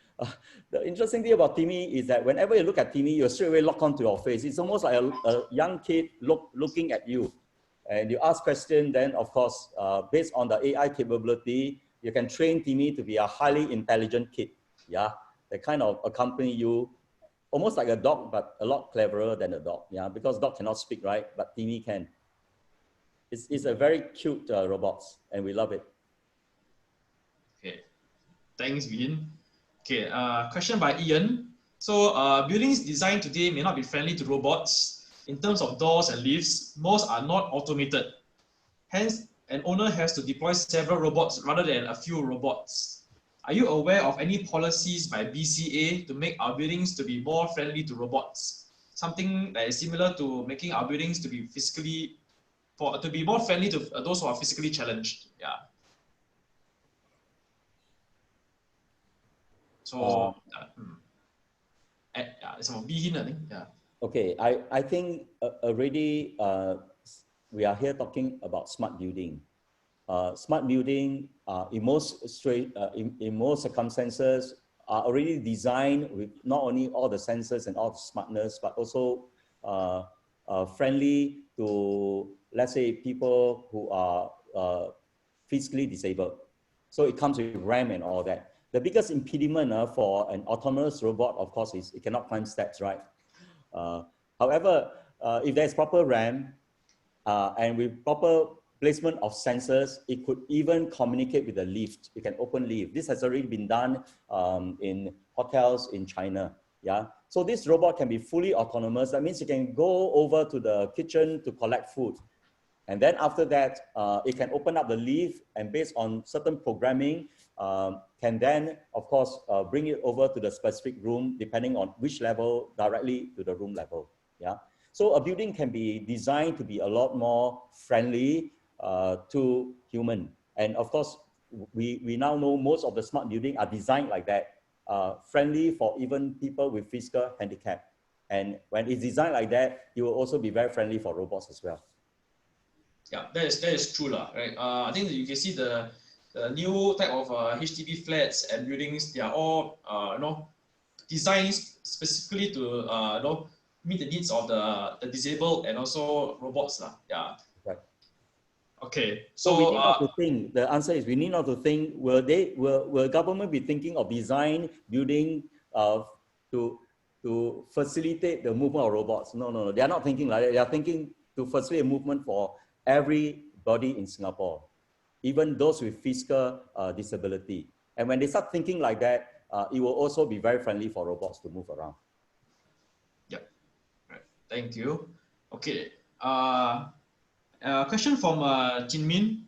The interesting thing about Timmy is that whenever you look at Timmy, you straight away lock onto your face. It's almost like a young kid looking at you. And you ask questions, then of course, based on the AI capability, you can train Timmy to be a highly intelligent kid. Yeah, they kind of accompany you, almost like a dog, but a lot cleverer than a dog. Yeah, because dog cannot speak, right? But Timmy can. It's a very cute robot, and we love it. Okay, thanks, Bin. Okay, question by Ian. So buildings designed today may not be friendly to robots. In terms of doors and lifts, most are not automated. Hence, an owner has to deploy several robots rather than a few robots. Are you aware of any policies by BCA to make our buildings to be more friendly to robots? Something that is similar to making our buildings to be more friendly to those who are physically challenged. Yeah. So it's about Bihin, I think. Yeah. Okay, I think already we are here talking about smart building. Smart building in most circumstances are already designed with not only all the sensors and all the smartness, but also friendly to, let's say, people who are physically disabled. So it comes with RAM and all that. The biggest impediment for an autonomous robot, of course, is it cannot climb steps, right? However, if there's proper RAM and with proper placement of sensors. It could even communicate with the lift. It can open lift. This has already been done in hotels in China. Yeah. So this robot can be fully autonomous. That means it can go over to the kitchen to collect food. And then after that, it can open up the lift and based on certain programming, can then, of course, bring it over to the specific room, depending on which level, directly to the room level. Yeah. So a building can be designed to be a lot more friendly to human. And of course, we now know most of the smart buildings are designed like that, friendly for even people with physical handicap. And when it's designed like that, it will also be very friendly for robots as well. Yeah, that is true, right? I think that you can see the new type of HDB flats and buildings. They are all designed specifically to meet the needs of the disabled and also robots, Yeah. Right. Okay, so we need not to think. The answer is we need not to think. Will government be thinking of design building to facilitate the movement of robots? No. They are not thinking like that. They are thinking to facilitate movement for everybody in Singapore, even those with physical disability. And when they start thinking like that, it will also be very friendly for robots to move around. Yeah, right. Thank you. Okay. Question from Jin Min.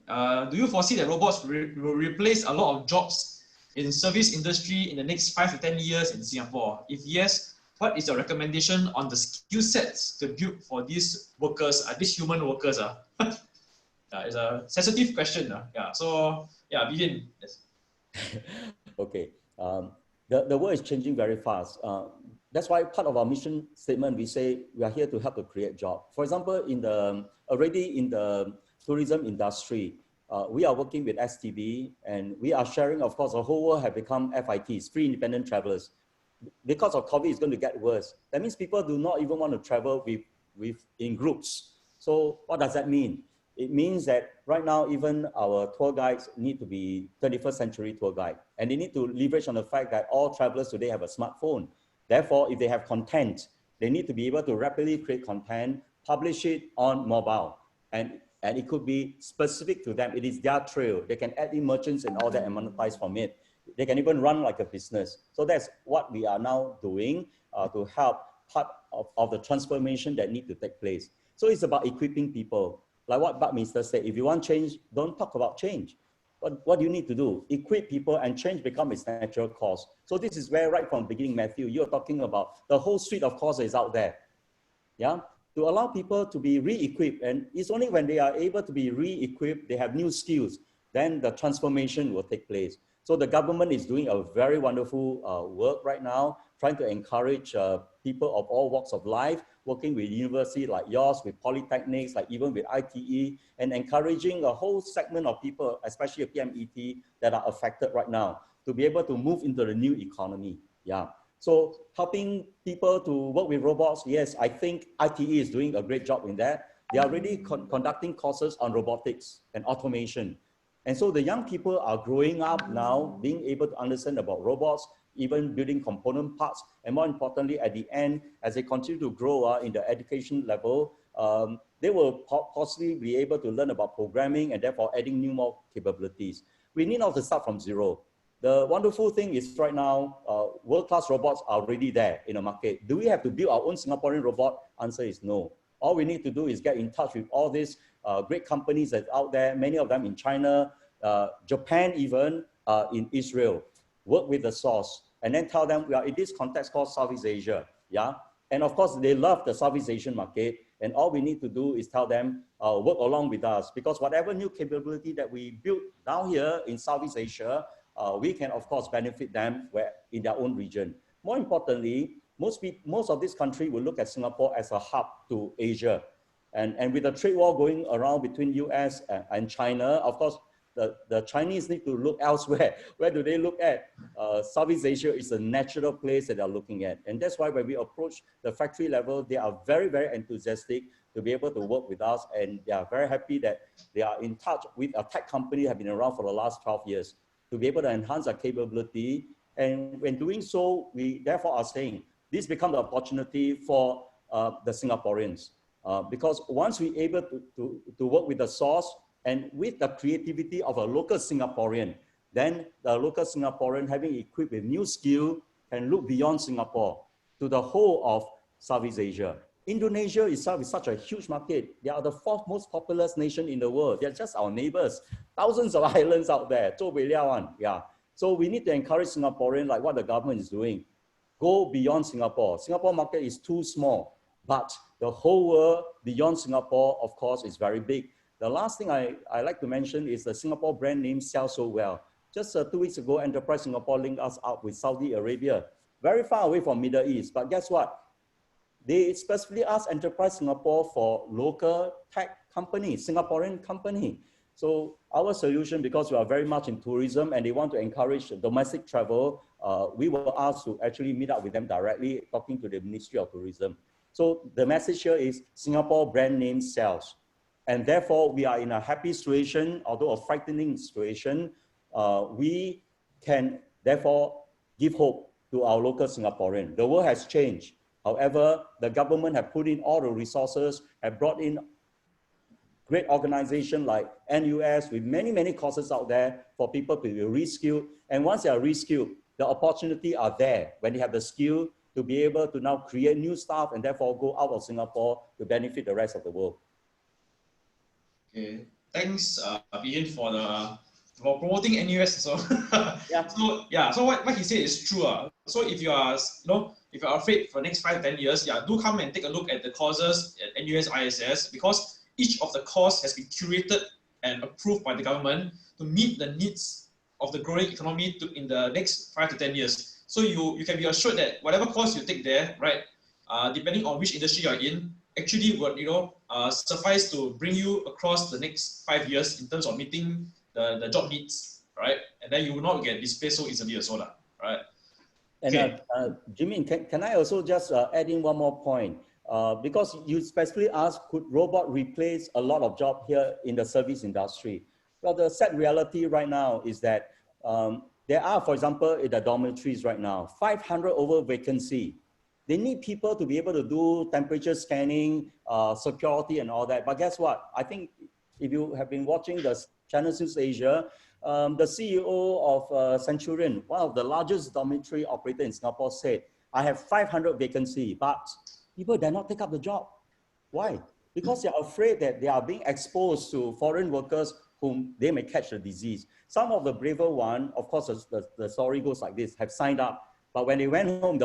Do you foresee that robots will replace a lot of jobs in service industry in the next 5 to 10 years in Singapore? If yes, what is your recommendation on the skill sets to build for these workers, these human workers? It's a sensitive question. Yeah. So yeah, begin. Yes. Okay. The world is changing very fast. That's why part of our mission statement, we say we are here to help to create jobs. For example, already in the tourism industry, we are working with STB and we are sharing, of course, the whole world have become FITs, free independent travelers. Because of COVID, it's going to get worse. That means people do not even want to travel in groups. So what does that mean? It means that right now, even our tour guides need to be 21st century tour guide. And they need to leverage on the fact that all travelers today have a smartphone. Therefore, if they have content, they need to be able to rapidly create content, publish it on mobile. And it could be specific to them. It is their trail. They can add in merchants and all that and monetize from it. They can even run like a business. So that's what we are now doing to help part of the transformation that need to take place. So it's about equipping people. Like what Buckminster said, if you want change, don't talk about change. What do you need to do? Equip people and change become its natural course. So this is where right from the beginning, Matthew, you're talking about the whole suite of courses out there. Yeah, to allow people to be re-equipped. And it's only when they are able to be re-equipped, they have new skills, then the transformation will take place. So the government is doing a very wonderful work right now, trying to encourage people of all walks of life, working with universities like yours, with polytechnics, like even with ITE, and encouraging a whole segment of people, especially PMET, that are affected right now, to be able to move into the new economy. Yeah. So helping people to work with robots, yes, I think ITE is doing a great job in that. They are already conducting courses on robotics and automation. And so the young people are growing up now, being able to understand about robots, even building component parts, and more importantly, at the end, as they continue to grow in the education level, they will possibly be able to learn about programming and therefore adding new more capabilities. We need not to start from zero. The wonderful thing is right now, world-class robots are already there in the market. Do we have to build our own Singaporean robot? Answer is no. All we need to do is get in touch with all these great companies that's out there, many of them in China, Japan even, in Israel. Work with the source and then tell them we are in this context called Southeast Asia. Yeah. And of course, they love the Southeast Asian market. And all we need to do is tell them, work along with us, because whatever new capability that we build down here in Southeast Asia, we can of course benefit them in their own region. More importantly, most of this country will look at Singapore as a hub to Asia. And with the trade war going around between US and China, of course, the Chinese need to look elsewhere. Where do they look at? Southeast Asia is a natural place that they're looking at. And that's why when we approach the factory level, they are very, very enthusiastic to be able to work with us. And they are very happy that they are in touch with a tech company that have been around for the last 12 years to be able to enhance our capability. And when doing so, we therefore are saying this becomes the opportunity for the Singaporeans. Because once we're able to work with the source, And with the creativity of a local Singaporean, then the local Singaporean having equipped with new skill can look beyond Singapore to the whole of Southeast Asia. Indonesia itself is such a huge market. They are the fourth most populous nation in the world. They're just our neighbors. Thousands of islands out there. Yeah. So we need to encourage Singaporeans, like what the government is doing. Go beyond Singapore. Singapore market is too small, but the whole world beyond Singapore, of course, is very big. The last thing I like to mention is the Singapore brand name sells so well. Just 2 weeks ago, Enterprise Singapore linked us up with Saudi Arabia, very far away from Middle East. But guess what? They specifically asked Enterprise Singapore for local tech company, Singaporean company. So our solution, because we are very much in tourism and they want to encourage domestic travel, we were asked to actually meet up with them directly, talking to the Ministry of Tourism. So the message here is Singapore brand name sells. And therefore, we are in a happy situation, although a frightening situation. We can therefore give hope to our local Singaporean. The world has changed. However, the government have put in all the resources, have brought in great organizations like NUS with many, many courses out there for people to be reskilled. And once they are reskilled, the opportunity are there when they have the skill to be able to now create new stuff and therefore go out of Singapore to benefit the rest of the world. Okay, thanks, Ian, for promoting NUS. So, so what he said is true. So if you are, if you're afraid for the next 5 to 10 years, do come and take a look at the courses at NUS ISS, because each of the course has been curated and approved by the government to meet the needs of the growing economy in the next 5 to 10 years. So you can be assured that whatever course you take there, right, depending on which industry you're in, actually would suffice to bring you across the next 5 years in terms of meeting the job needs, right? And then you will not get displaced so easily as well, right? And okay. Jimmy, can I also just add in one more point? Because you specifically asked, could robot replace a lot of jobs here in the service industry? Well, the sad reality right now is that there are, for example, in the dormitories right now, 500 over vacancy. They need people to be able to do temperature scanning, security and all that. But guess what? I think if you have been watching the Channel News Asia, the CEO of Centurion, one of the largest dormitory operator in Singapore, said, I have 500 vacancy, but people dare not take up the job. Why? Because they're afraid that they are being exposed to foreign workers whom they may catch the disease. Some of the braver one, of course, the story goes like this, have signed up, but when they went home,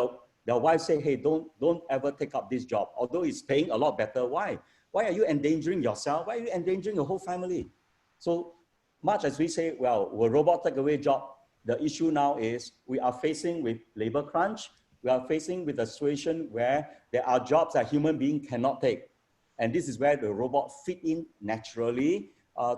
their wife said, hey, don't ever take up this job, although it's paying a lot better. Why? Why are you endangering yourself? Why are you endangering your whole family? So much as we say, well, will robot take away job? The issue now is we are facing with labor crunch. We are facing with a situation where there are jobs that human beings cannot take. And this is where the robot fit in naturally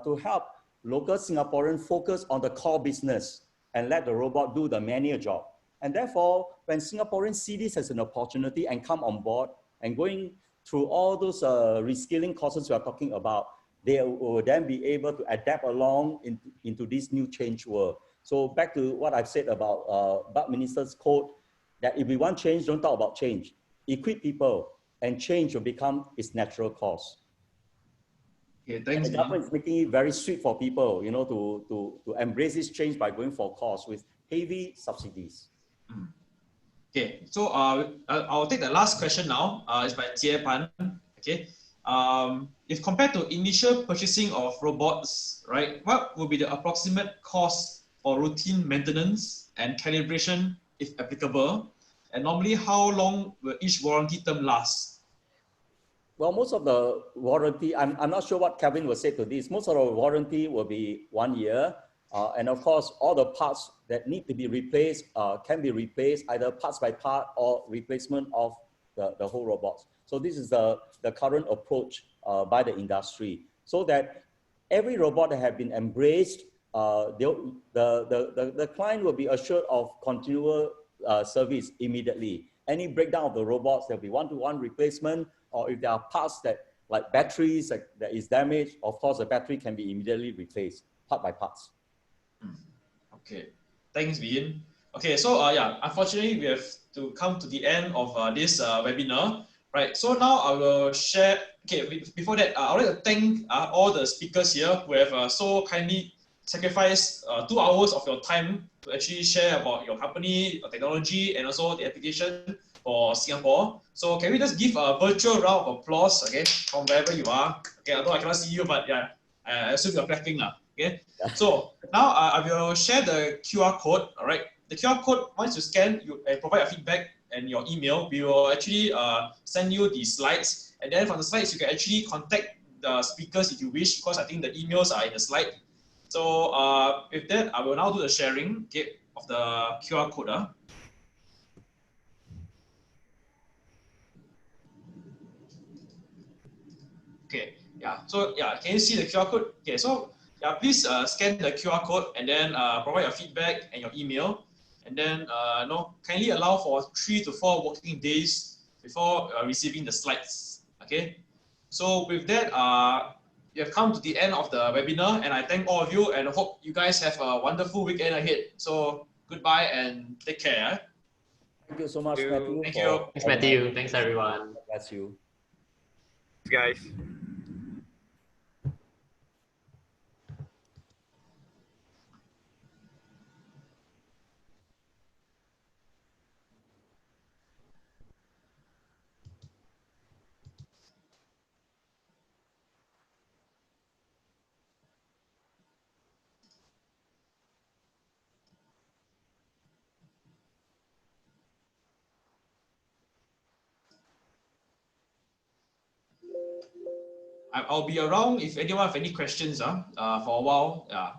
to help local Singaporeans focus on the core business and let the robot do the manual job. And therefore, when Singaporeans see this as an opportunity and come on board and going through all those reskilling courses we are talking about, they will then be able to adapt along into this new change world. So back to what I've said about Bud Minister's quote, that if we want change, don't talk about change. Equip people and change will become its natural course. Okay, thanks. And the government is making it very sweet for people, to embrace this change by going for a course with heavy subsidies. Okay, so I'll take the last question now. It's by Jie Pan. Okay, if compared to initial purchasing of robots, right, what will be the approximate cost for routine maintenance and calibration, if applicable? And normally, how long will each warranty term last? Well, most of the warranty, I'm not sure what Kelvin will say to this. Most of the warranty will be 1 year. And of course, all the parts that need to be replaced can be replaced either parts by part or replacement of the whole robots. So this is the current approach by the industry, so that every robot that have been embraced, the client will be assured of continual service immediately. Any breakdown of the robots, there'll be one-to-one replacement, or if there are parts that, like batteries that is damaged, of course, the battery can be immediately replaced, part by parts. Okay, thanks, Ian. Okay, so unfortunately, we have to come to the end of this webinar, right? So now I will share okay, before that, I would like to thank all the speakers here who have so kindly sacrificed 2 hours of your time to actually share about your company, your technology, and also the application for Singapore. So can we just give a virtual round of applause again from wherever you are? Okay, although I cannot see you, but yeah, I assume you're clapping now. Okay. So now I will share the QR code. All right. The QR code, once you scan, you provide your feedback and your email, we will actually send you the slides. And then from the slides, you can actually contact the speakers if you wish, because I think the emails are in the slide. So with that, I will now do the sharing, okay, of the QR code. Okay, yeah. So yeah, can you see the QR code? Okay, so yeah, please scan the QR code and then provide your feedback and your email, and then kindly allow for 3 to 4 working days before receiving the slides. Okay. So with that, you have come to the end of the webinar, and I thank all of you and hope you guys have a wonderful weekend ahead. So goodbye and take care. Thank you so much, Matthew. Thank you. Thanks, Matthew. Thanks, everyone. Bless you. Guys. I'll be around if anyone have any questions for a while. Yeah.